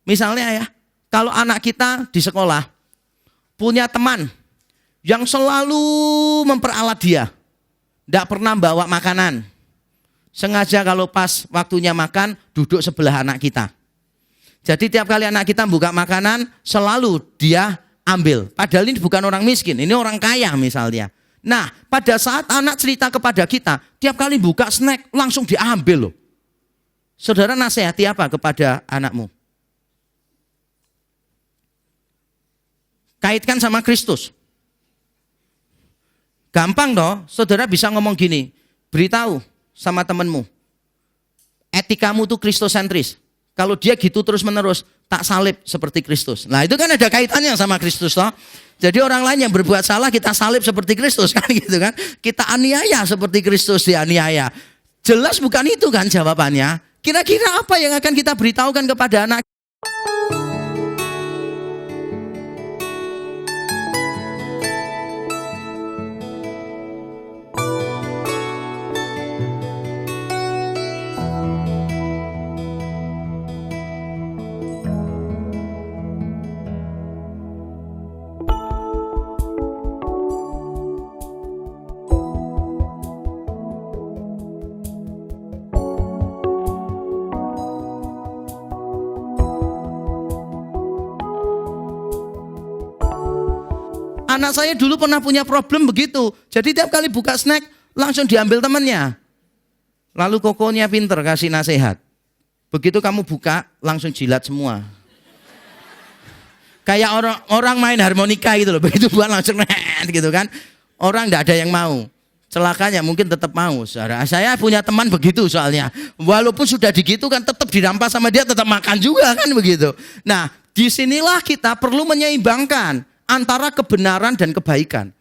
Misalnya ya, kalau anak kita di sekolah, punya teman yang selalu memperalat dia, tidak pernah bawa makanan. Sengaja kalau pas waktunya makan, duduk sebelah anak kita. Jadi tiap kali anak kita buka makanan, selalu dia ambil. Padahal ini bukan orang miskin, ini orang kaya misalnya. Nah, pada saat anak cerita kepada kita, tiap kali buka snack, langsung diambil loh. Saudara nasihati apa kepada anakmu? Kaitkan sama Kristus. Gampang toh, saudara bisa ngomong gini, beritahu sama temenmu, etikamu tuh kristosentris. Kalau dia gitu terus menerus, tak salib seperti Kristus. Nah itu kan ada kaitannya sama Kristus toh. Jadi orang lain yang berbuat salah kita salib seperti Kristus kan gitu kan. Kita aniaya seperti Kristus dianiaya. Jelas bukan itu kan jawabannya. Kira-kira apa yang akan kita beritahukan kepada anak? Anak saya dulu pernah punya problem begitu. Jadi tiap kali buka snack langsung diambil temannya. Lalu kokonya pinter kasih nasihat. Begitu kamu buka langsung jilat semua. Kayak orang main harmonika gitu loh. Begitu buat langsung gitu kan. Orang enggak ada yang mau. Celakanya mungkin tetap mau. Saudara. Saya punya teman begitu soalnya. Walaupun sudah digitu kan tetap dirampas sama dia tetap makan juga kan begitu. Nah, disinilah kita perlu menyeimbangkan antara kebenaran dan kebaikan.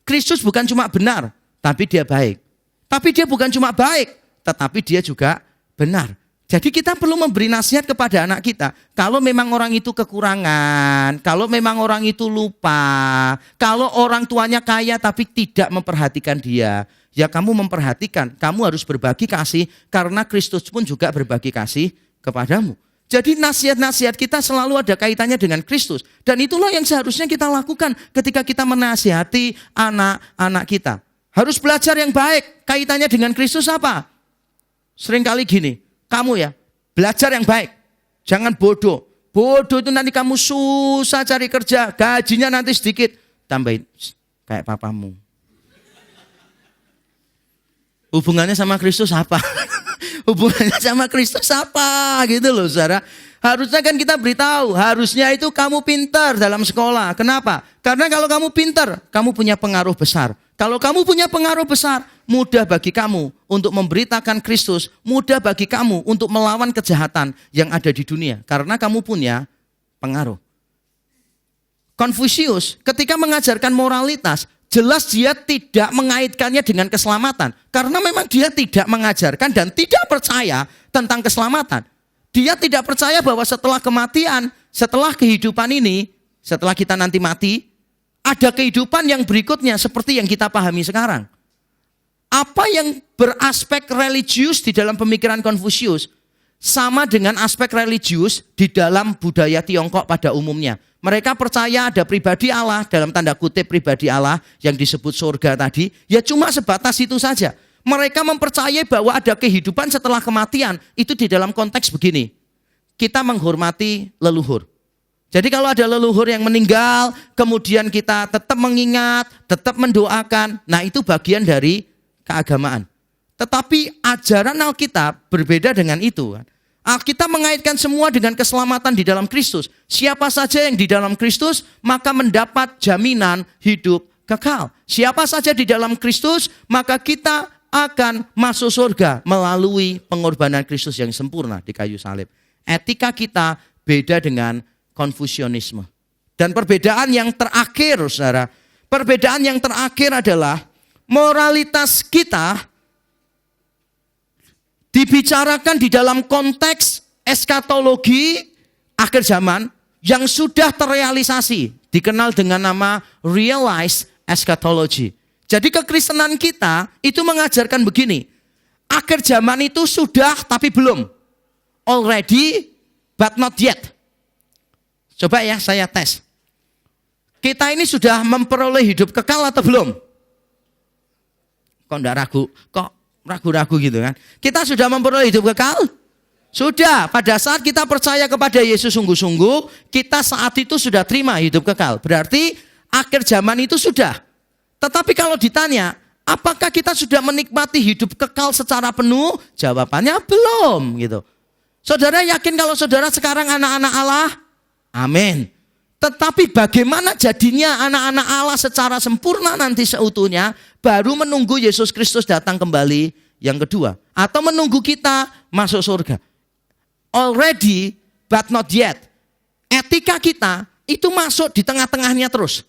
Kristus bukan cuma benar, tapi dia baik. Tapi dia bukan cuma baik, tetapi dia juga benar. Jadi kita perlu memberi nasihat kepada anak kita. Kalau memang orang itu kekurangan, kalau memang orang itu lupa, kalau orang tuanya kaya tapi tidak memperhatikan dia, ya kamu memperhatikan, kamu harus berbagi kasih karena Kristus pun juga berbagi kasih kepadamu. Jadi nasihat-nasihat kita selalu ada kaitannya dengan Kristus. Dan itulah yang seharusnya kita lakukan ketika kita menasihati anak-anak kita. Harus belajar yang baik. Kaitannya dengan Kristus apa? Seringkali gini, kamu ya belajar yang baik. Jangan bodoh. Bodoh itu nanti kamu susah cari kerja. Gajinya nanti sedikit. Tambahin, kayak papamu. Hubungannya sama Kristus apa? Hubungannya sama Kristus apa gitu loh saudara. Harusnya kan kita beritahu, harusnya itu kamu pintar dalam sekolah. Kenapa? Karena kalau kamu pintar, kamu punya pengaruh besar. Kalau kamu punya pengaruh besar, mudah bagi kamu untuk memberitakan Kristus, mudah bagi kamu untuk melawan kejahatan yang ada di dunia. Karena kamu punya pengaruh. Konfusius ketika mengajarkan moralitas, jelas dia tidak mengaitkannya dengan keselamatan. Karena memang dia tidak mengajarkan dan tidak percaya tentang keselamatan. Dia tidak percaya bahwa setelah kematian, setelah kehidupan ini, setelah kita nanti mati, ada kehidupan yang berikutnya seperti yang kita pahami sekarang. Apa yang beraspek religius di dalam pemikiran Konfusius sama dengan aspek religius di dalam budaya Tiongkok pada umumnya. Mereka percaya ada pribadi Allah, dalam tanda kutip pribadi Allah yang disebut surga tadi, ya cuma sebatas itu saja. Mereka mempercayai bahwa ada kehidupan setelah kematian, itu di dalam konteks begini. Kita menghormati leluhur. Jadi kalau ada leluhur yang meninggal, kemudian kita tetap mengingat, tetap mendoakan, nah itu bagian dari keagamaan. Tetapi ajaran Alkitab berbeda dengan itu. Alkitab mengaitkan semua dengan keselamatan di dalam Kristus. Siapa saja yang di dalam Kristus, maka mendapat jaminan hidup kekal. Siapa saja di dalam Kristus, maka kita akan masuk surga melalui pengorbanan Kristus yang sempurna di kayu salib. Etika kita beda dengan Konfusianisme. Dan perbedaan yang terakhir, saudara, perbedaan yang terakhir adalah moralitas kita dibicarakan di dalam konteks eskatologi akhir zaman yang sudah terrealisasi, dikenal dengan nama realized eschatology. Jadi kekristenan kita itu mengajarkan begini, akhir zaman itu sudah tapi belum, already but not yet. Coba ya saya tes. Kita ini sudah memperoleh hidup kekal atau belum? Kok enggak ragu? Kok ragu-ragu gitu kan? Kita sudah memperoleh hidup kekal? Sudah. Pada saat kita percaya kepada Yesus sungguh-sungguh, kita saat itu sudah terima hidup kekal. Berarti akhir zaman itu sudah. Tetapi kalau ditanya, apakah kita sudah menikmati hidup kekal secara penuh? Jawabannya belum gitu. Saudara yakin kalau saudara sekarang anak-anak Allah? Amin. Tetapi bagaimana jadinya anak-anak Allah secara sempurna nanti seutuhnya, baru menunggu Yesus Kristus datang kembali yang kedua. Atau menunggu kita masuk surga. Already but not yet. Etika kita itu masuk di tengah-tengahnya terus.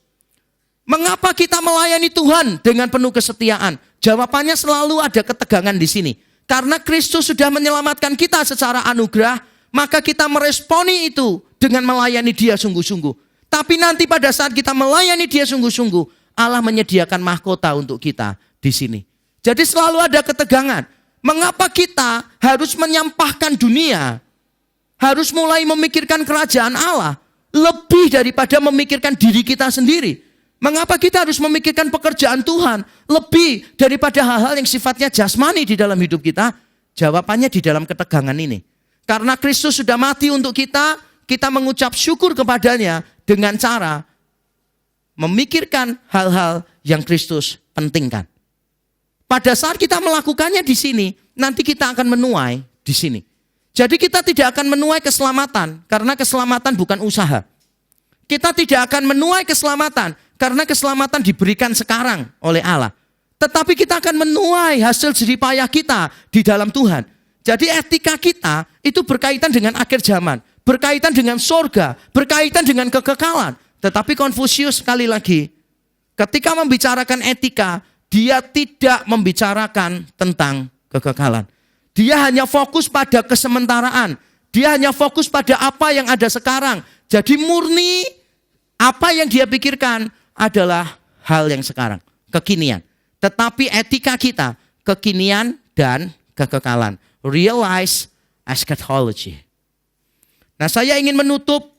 Mengapa kita melayani Tuhan dengan penuh kesetiaan? Jawabannya selalu ada ketegangan di sini. Karena Kristus sudah menyelamatkan kita secara anugerah, maka kita meresponi itu dengan melayani Dia sungguh-sungguh. Tapi nanti pada saat kita melayani Dia sungguh-sungguh, Allah menyediakan mahkota untuk kita di sini. Jadi selalu ada ketegangan. Mengapa kita harus menyampahkan dunia? Harus mulai memikirkan kerajaan Allah lebih daripada memikirkan diri kita sendiri. Mengapa kita harus memikirkan pekerjaan Tuhan lebih daripada hal-hal yang sifatnya jasmani di dalam hidup kita? Jawabannya di dalam ketegangan ini. Karena Kristus sudah mati untuk kita, kita mengucap syukur kepadanya dengan cara memikirkan hal-hal yang Kristus pentingkan. Pada saat kita melakukannya di sini, nanti kita akan menuai di sini. Jadi kita tidak akan menuai keselamatan, karena keselamatan bukan usaha. Kita tidak akan menuai keselamatan, karena keselamatan diberikan sekarang oleh Allah. Tetapi kita akan menuai hasil jerih payah kita di dalam Tuhan. Jadi etika kita itu berkaitan dengan akhir zaman, berkaitan dengan sorga, berkaitan dengan kekekalan. Tetapi Konfusius sekali lagi, ketika membicarakan etika, dia tidak membicarakan tentang kekekalan. Dia hanya fokus pada kesementaraan. Dia hanya fokus pada apa yang ada sekarang. Jadi murni apa yang dia pikirkan adalah hal yang sekarang, kekinian. Tetapi etika kita, kekinian dan kekekalan. Realize eschatology. Nah, saya ingin menutup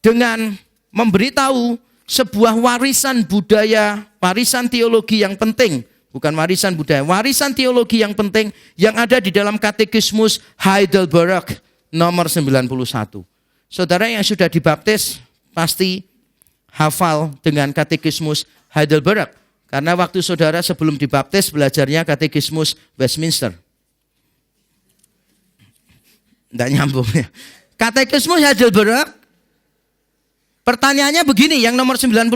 dengan memberitahu sebuah warisan budaya, warisan teologi yang penting. Bukan warisan budaya, warisan teologi yang penting yang ada di dalam Katekismus Heidelberg nomor 91. Saudara yang sudah dibaptis pasti hafal dengan Katekismus Heidelberg. Karena waktu saudara sebelum dibaptis belajarnya Katekismus Westminster. Tidak nyambung ya. Katekismus Heidelberg, pertanyaannya begini, yang nomor 91.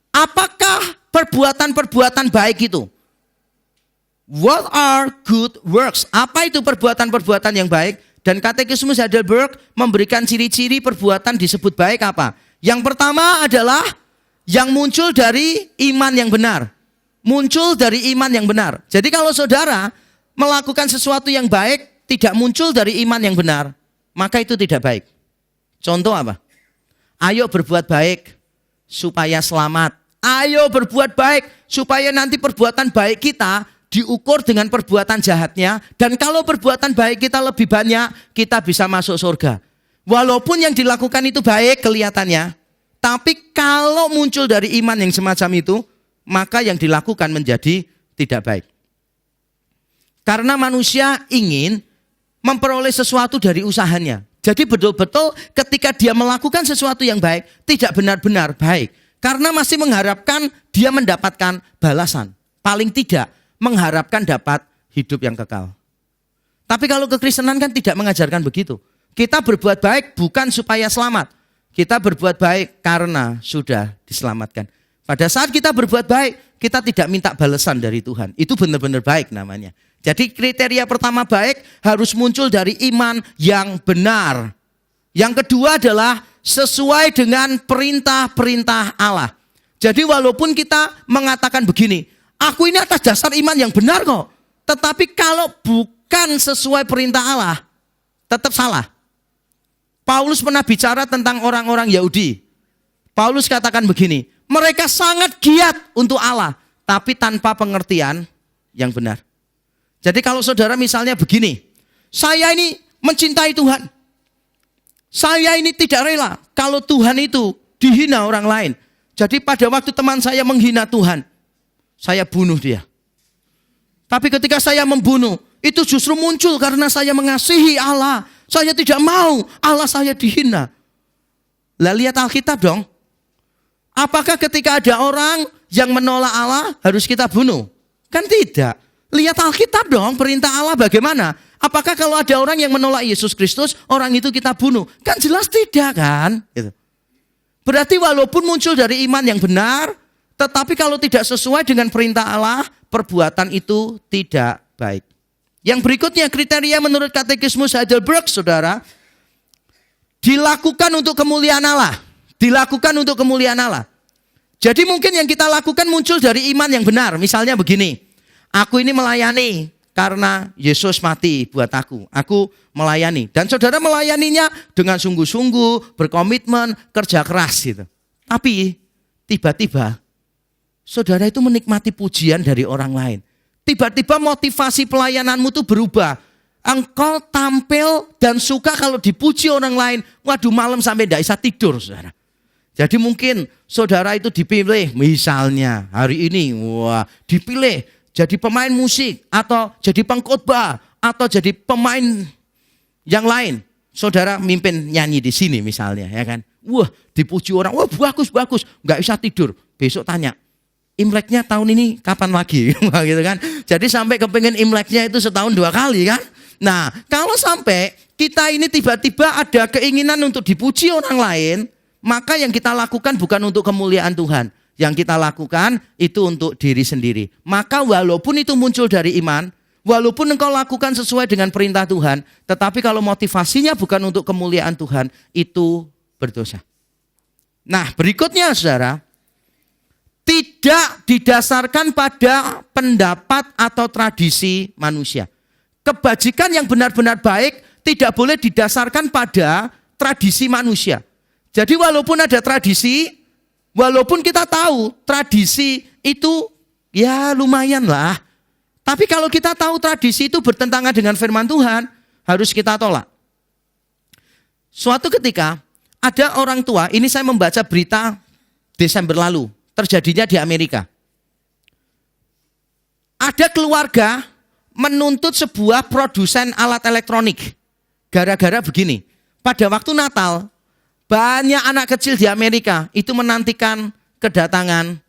Apakah perbuatan-perbuatan baik itu? What are good works? Apa itu perbuatan-perbuatan yang baik? Dan Katekismus Heidelberg memberikan ciri-ciri perbuatan disebut baik apa? Yang pertama adalah yang muncul dari iman yang benar. Muncul dari iman yang benar. Jadi kalau saudara melakukan sesuatu yang baik tidak muncul dari iman yang benar, maka itu tidak baik. Contoh apa? Ayo berbuat baik supaya selamat. Ayo berbuat baik supaya nanti perbuatan baik kita diukur dengan perbuatan jahatnya. Dan kalau perbuatan baik kita lebih banyak, kita bisa masuk surga. Walaupun yang dilakukan itu baik kelihatannya, tapi kalau muncul dari iman yang semacam itu, maka yang dilakukan menjadi tidak baik. Karena manusia ingin memperoleh sesuatu dari usahanya. Jadi betul-betul ketika dia melakukan sesuatu yang baik, tidak benar-benar baik. Karena masih mengharapkan dia mendapatkan balasan. Paling tidak mengharapkan dapat hidup yang kekal. Tapi kalau kekristenan kan tidak mengajarkan begitu. Kita berbuat baik bukan supaya selamat. Kita berbuat baik karena sudah diselamatkan. Pada saat kita berbuat baik, kita tidak minta balasan dari Tuhan. Itu benar-benar baik namanya. Jadi kriteria pertama baik harus muncul dari iman yang benar. Yang kedua adalah sesuai dengan perintah-perintah Allah. Jadi walaupun kita mengatakan begini, aku ini atas dasar iman yang benar kok. Tetapi kalau bukan sesuai perintah Allah, tetap salah. Paulus pernah bicara tentang orang-orang Yahudi. Paulus katakan begini, mereka sangat giat untuk Allah, tapi tanpa pengertian yang benar. Jadi kalau saudara misalnya begini, saya ini mencintai Tuhan. Saya ini tidak rela kalau Tuhan itu dihina orang lain. Jadi pada waktu teman saya menghina Tuhan, saya bunuh dia. Tapi ketika saya membunuh, itu justru muncul karena saya mengasihi Allah. Saya tidak mau Allah saya dihina. Lah lihat Alkitab dong. Apakah ketika ada orang yang menolak Allah harus kita bunuh? Kan tidak. Lihat Alkitab dong, perintah Allah bagaimana? Apakah kalau ada orang yang menolak Yesus Kristus, orang itu kita bunuh? Kan jelas tidak kan? Gitu. Berarti walaupun muncul dari iman yang benar, tetapi kalau tidak sesuai dengan perintah Allah, perbuatan itu tidak baik. Yang berikutnya kriteria menurut Katekismus Heidelberg, saudara, dilakukan untuk kemuliaan Allah. Dilakukan untuk kemuliaan Allah. Jadi mungkin yang kita lakukan muncul dari iman yang benar. Misalnya begini, aku ini melayani karena Yesus mati buat aku. Aku melayani. Dan saudara melayaninya dengan sungguh-sungguh, berkomitmen, kerja keras gitu. Tapi tiba-tiba saudara itu menikmati pujian dari orang lain. Tiba-tiba motivasi pelayananmu itu berubah. Engkau tampil dan suka kalau dipuji orang lain. Waduh, malam sampai tidak bisa tidur, saudara. Jadi mungkin saudara itu dipilih, misalnya hari ini, dipilih jadi pemain musik, atau jadi pengkhotbah, atau jadi pemain yang lain. Saudara mimpin nyanyi di sini misalnya, ya kan? Wah, dipuji orang, wah bagus, nggak bisa tidur. Besok tanya, Imleknya tahun ini kapan lagi? Gitu kan? Jadi sampai kepengen Imleknya itu setahun 2 kali kan? Nah, kalau sampai kita ini tiba-tiba ada keinginan untuk dipuji orang lain, maka yang kita lakukan bukan untuk kemuliaan Tuhan. Yang kita lakukan itu untuk diri sendiri. Maka walaupun itu muncul dari iman, walaupun engkau lakukan sesuai dengan perintah Tuhan, tetapi kalau motivasinya bukan untuk kemuliaan Tuhan, itu berdosa. Nah, berikutnya saudara, tidak didasarkan pada pendapat atau tradisi manusia. Kebajikan yang benar-benar baik tidak boleh didasarkan pada tradisi manusia. Jadi walaupun ada tradisi, walaupun kita tahu tradisi itu ya lumayan lah. Tapi kalau kita tahu tradisi itu bertentangan dengan firman Tuhan, harus kita tolak. Suatu ketika ada orang tua, ini saya membaca berita Desember lalu, terjadinya di Amerika. Ada keluarga menuntut sebuah produsen alat elektronik. Gara-gara begini, pada waktu Natal, banyak anak kecil di Amerika itu menantikan kedatangan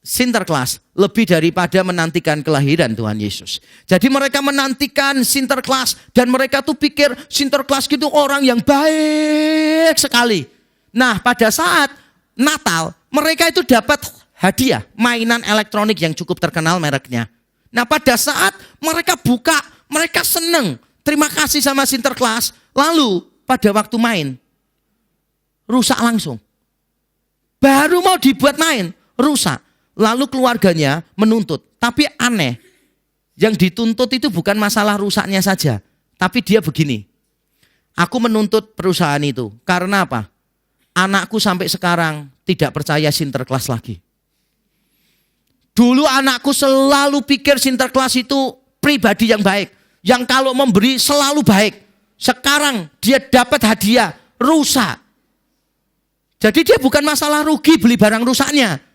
Sinterklas lebih daripada menantikan kelahiran Tuhan Yesus. Jadi mereka menantikan Sinterklas dan mereka tuh pikir Sinterklas itu orang yang baik sekali. Nah, pada saat Natal mereka itu dapat hadiah mainan elektronik yang cukup terkenal mereknya. Nah, pada saat mereka buka, mereka seneng, terima kasih sama Sinterklas. Lalu pada waktu main, rusak langsung. Baru mau dibuat main, rusak. Lalu keluarganya menuntut. Tapi aneh, yang dituntut itu bukan masalah rusaknya saja. Tapi dia begini, aku menuntut perusahaan itu. Karena apa? Anakku sampai sekarang tidak percaya Sinterklas lagi. Dulu anakku selalu pikir Sinterklas itu pribadi yang baik. Yang kalau memberi selalu baik. Sekarang dia dapat hadiah, rusak. Jadi dia bukan masalah rugi beli barang rusaknya.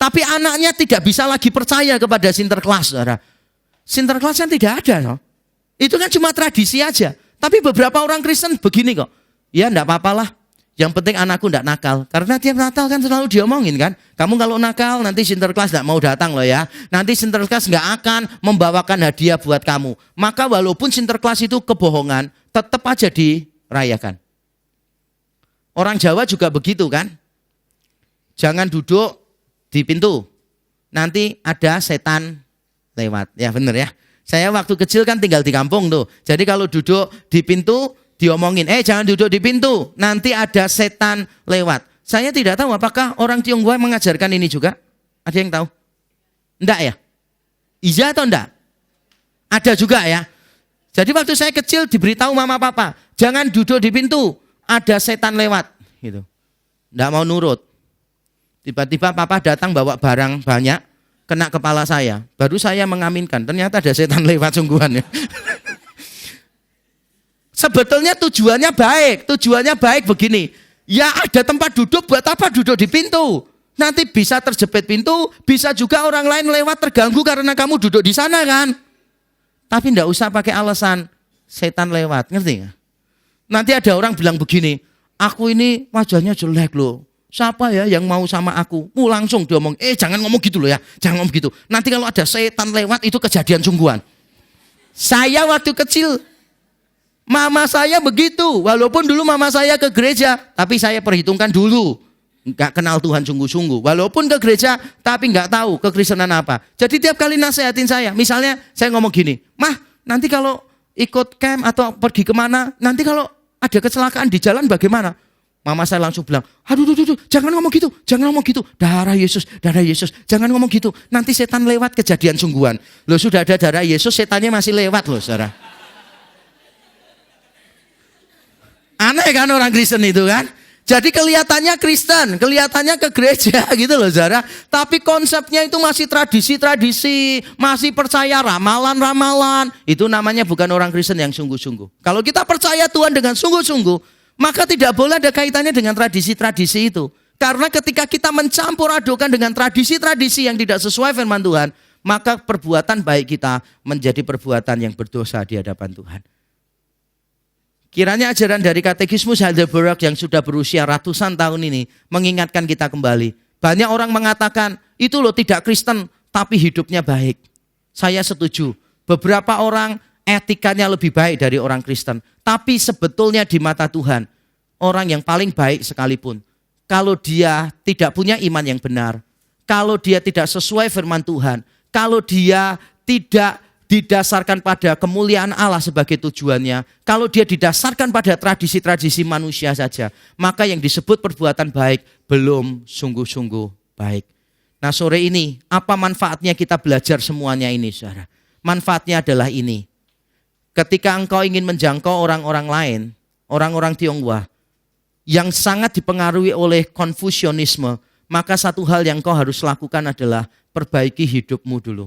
Tapi anaknya tidak bisa lagi percaya kepada Sinterklas, saudara. Sinterklas kan tidak ada, no? Itu kan cuma tradisi aja. Tapi beberapa orang Kristen begini kok. Ya enggak apa-apalah. Yang penting anakku enggak nakal. Karena tiap Natal kan selalu diomongin kan. Kamu kalau nakal nanti Sinterklas enggak mau datang loh ya. Nanti Sinterklas enggak akan membawakan hadiah buat kamu. Maka walaupun Sinterklas itu kebohongan, tetap aja dirayakan. Orang Jawa juga begitu kan. Jangan duduk di pintu, nanti ada setan lewat. Ya benar ya. Saya waktu kecil kan tinggal di kampung tuh. Jadi kalau duduk di pintu diomongin, jangan duduk di pintu, nanti ada setan lewat. Saya tidak tahu apakah orang Tionghoa mengajarkan ini juga. Ada yang tahu? Enggak ya? Iya atau enggak? Ada juga ya. Jadi waktu saya kecil diberitahu mama papa, jangan duduk di pintu, ada setan lewat. Gitu. Enggak mau nurut. Tiba-tiba papa datang bawa barang banyak, kena kepala saya. Baru saya mengaminkan, ternyata ada setan lewat sungguhan ya. Sebetulnya tujuannya baik begini. Ya ada tempat duduk, buat apa duduk di pintu? Nanti bisa terjepit pintu, bisa juga orang lain lewat terganggu karena kamu duduk di sana kan. Tapi enggak usah pakai alasan setan lewat, ngerti nggak? Nanti ada orang bilang begini, aku ini wajahnya jelek loh. Siapa ya yang mau sama aku? Langsung dia ngomong, jangan ngomong gitu loh ya, jangan ngomong gitu. Nanti kalau ada setan lewat itu kejadian sungguhan. Saya waktu kecil, mama saya begitu, walaupun dulu mama saya ke gereja, tapi saya perhitungkan dulu. Enggak kenal Tuhan sungguh-sungguh. Walaupun ke gereja, tapi enggak tahu kekristenan apa. Jadi tiap kali nasihatin saya, misalnya saya ngomong gini, Mah, nanti kalau ikut camp atau pergi kemana, nanti kalau ada kecelakaan di jalan bagaimana? Mama saya langsung bilang, aduh, jangan ngomong gitu, darah Yesus, jangan ngomong gitu. Nanti setan lewat kejadian sungguhan. Loh sudah ada darah Yesus, setannya masih lewat loh saudara. Aneh kan orang Kristen itu kan? Jadi kelihatannya Kristen, kelihatannya ke gereja gitu loh saudara. Tapi konsepnya itu masih tradisi-tradisi, masih percaya ramalan-ramalan. Itu namanya bukan orang Kristen yang sungguh-sungguh. Kalau kita percaya Tuhan dengan sungguh-sungguh, maka tidak boleh ada kaitannya dengan tradisi-tradisi itu. Karena ketika kita mencampur adukan dengan tradisi-tradisi yang tidak sesuai firman Tuhan, maka perbuatan baik kita menjadi perbuatan yang berdosa di hadapan Tuhan. Kiranya ajaran dari Katekismus Heidelberg yang sudah berusia ratusan tahun ini mengingatkan kita kembali. Banyak orang mengatakan, itu loh tidak Kristen, tapi hidupnya baik. Saya setuju. Beberapa orang etikanya lebih baik dari orang Kristen. Tapi sebetulnya di mata Tuhan, orang yang paling baik sekalipun, kalau dia tidak punya iman yang benar, kalau dia tidak sesuai firman Tuhan, kalau dia tidak didasarkan pada kemuliaan Allah sebagai tujuannya, kalau dia didasarkan pada tradisi-tradisi manusia saja, maka yang disebut perbuatan baik belum sungguh-sungguh baik. Nah sore ini, apa manfaatnya kita belajar semuanya ini saudara? Manfaatnya adalah ini. Ketika engkau ingin menjangkau orang-orang lain, orang-orang Tionghoa, yang sangat dipengaruhi oleh Konfusianisme, maka satu hal yang kau harus lakukan adalah perbaiki hidupmu dulu.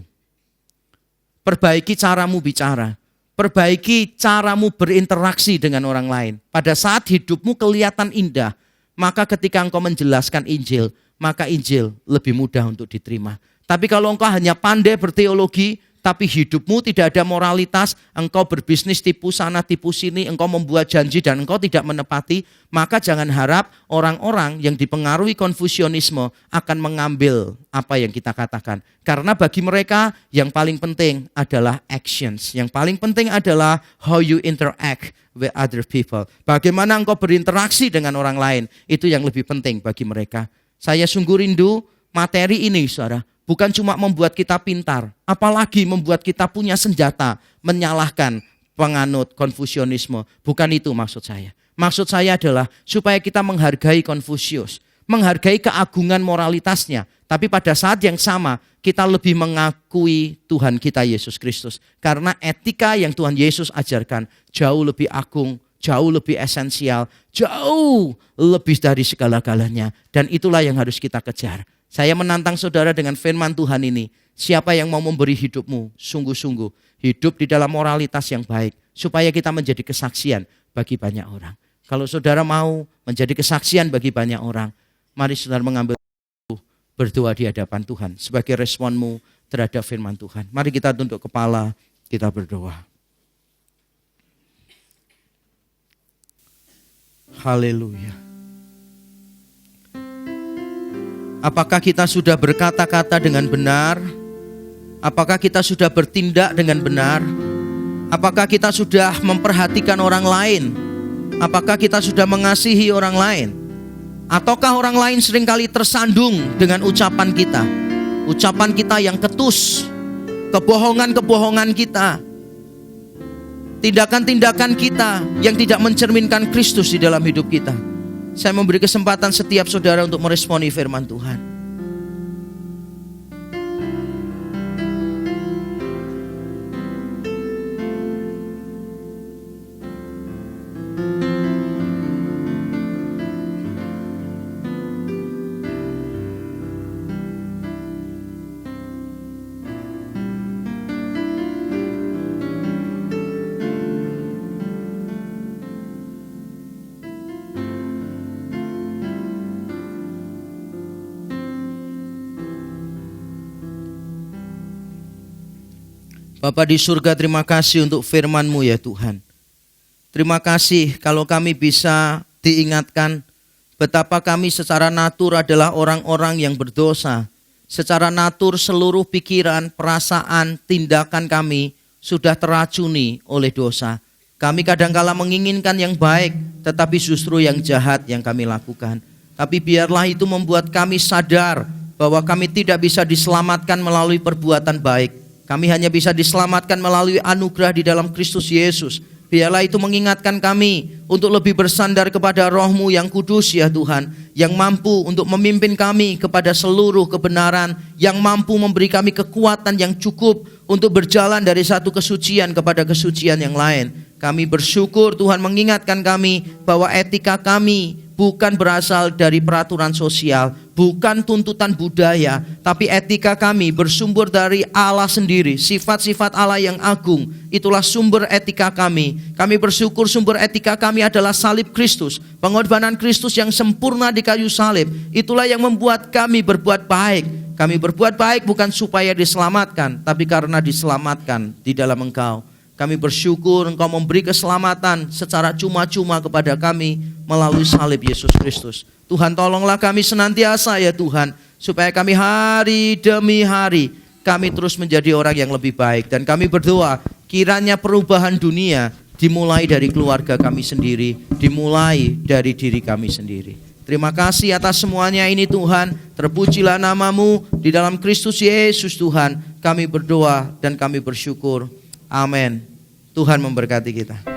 Perbaiki caramu bicara. Perbaiki caramu berinteraksi dengan orang lain. Pada saat hidupmu kelihatan indah, maka ketika engkau menjelaskan Injil, maka Injil lebih mudah untuk diterima. Tapi kalau engkau hanya pandai berteologi, tapi hidupmu tidak ada moralitas, engkau berbisnis tipu sana tipu sini, engkau membuat janji dan engkau tidak menepati, maka jangan harap orang-orang yang dipengaruhi Konfusianisme akan mengambil apa yang kita katakan. Karena bagi mereka yang paling penting adalah actions, yang paling penting adalah how you interact with other people. Bagaimana engkau berinteraksi dengan orang lain, itu yang lebih penting bagi mereka. Saya sungguh rindu materi ini saudara. Bukan cuma membuat kita pintar, apalagi membuat kita punya senjata menyalahkan penganut Konfusianisme. Bukan itu maksud saya. Maksud saya adalah supaya kita menghargai Konfusius, menghargai keagungan moralitasnya. Tapi pada saat yang sama kita lebih mengakui Tuhan kita Yesus Kristus. Karena etika yang Tuhan Yesus ajarkan jauh lebih agung, jauh lebih esensial, jauh lebih dari segala-galanya. Dan itulah yang harus kita kejar. Saya menantang saudara dengan firman Tuhan ini. Siapa yang mau memberi hidupmu sungguh-sungguh. Hidup di dalam moralitas yang baik. Supaya kita menjadi kesaksian bagi banyak orang. Kalau saudara mau menjadi kesaksian bagi banyak orang, mari saudara mengambil berdoa di hadapan Tuhan. Sebagai responmu terhadap firman Tuhan. Mari kita tunduk kepala, kita berdoa. Haleluya. Apakah kita sudah berkata-kata dengan benar? Apakah kita sudah bertindak dengan benar? Apakah kita sudah memperhatikan orang lain? Apakah kita sudah mengasihi orang lain? Ataukah orang lain seringkali tersandung dengan ucapan kita? Ucapan kita yang ketus, kebohongan-kebohongan kita, tindakan-tindakan kita yang tidak mencerminkan Kristus di dalam hidup kita. Saya memberi kesempatan setiap saudara untuk meresponi firman Tuhan. Bapa di surga, terima kasih untuk firman-Mu ya Tuhan. Terima kasih kalau kami bisa diingatkan betapa kami secara natur adalah orang-orang yang berdosa. Secara natur seluruh pikiran, perasaan, tindakan kami sudah teracuni oleh dosa. Kami kadangkala menginginkan yang baik, tetapi justru yang jahat yang kami lakukan. Tapi biarlah itu membuat kami sadar bahwa kami tidak bisa diselamatkan melalui perbuatan baik. Kami hanya bisa diselamatkan melalui anugerah di dalam Kristus Yesus. Biarlah itu mengingatkan kami untuk lebih bersandar kepada Roh-Mu yang kudus ya Tuhan, yang mampu untuk memimpin kami kepada seluruh kebenaran, yang mampu memberi kami kekuatan yang cukup untuk berjalan dari satu kesucian kepada kesucian yang lain. Kami bersyukur Tuhan mengingatkan kami bahwa etika kami bukan berasal dari peraturan sosial, bukan tuntutan budaya, tapi etika kami bersumber dari Allah sendiri. Sifat-sifat Allah yang agung, itulah sumber etika kami. Kami bersyukur sumber etika kami adalah salib Kristus, pengorbanan Kristus yang sempurna di kayu salib. Itulah yang membuat kami berbuat baik. Kami berbuat baik bukan supaya diselamatkan, tapi karena diselamatkan di dalam Engkau. Kami bersyukur Engkau memberi keselamatan secara cuma-cuma kepada kami melalui salib Yesus Kristus. Tuhan tolonglah kami senantiasa ya Tuhan, supaya kami hari demi hari kami terus menjadi orang yang lebih baik. Dan kami berdoa kiranya perubahan dunia dimulai dari keluarga kami sendiri, dimulai dari diri kami sendiri. Terima kasih atas semuanya ini Tuhan. Terpujilah nama-Mu di dalam Kristus Yesus Tuhan. Kami berdoa dan kami bersyukur. Amin. Tuhan memberkati kita.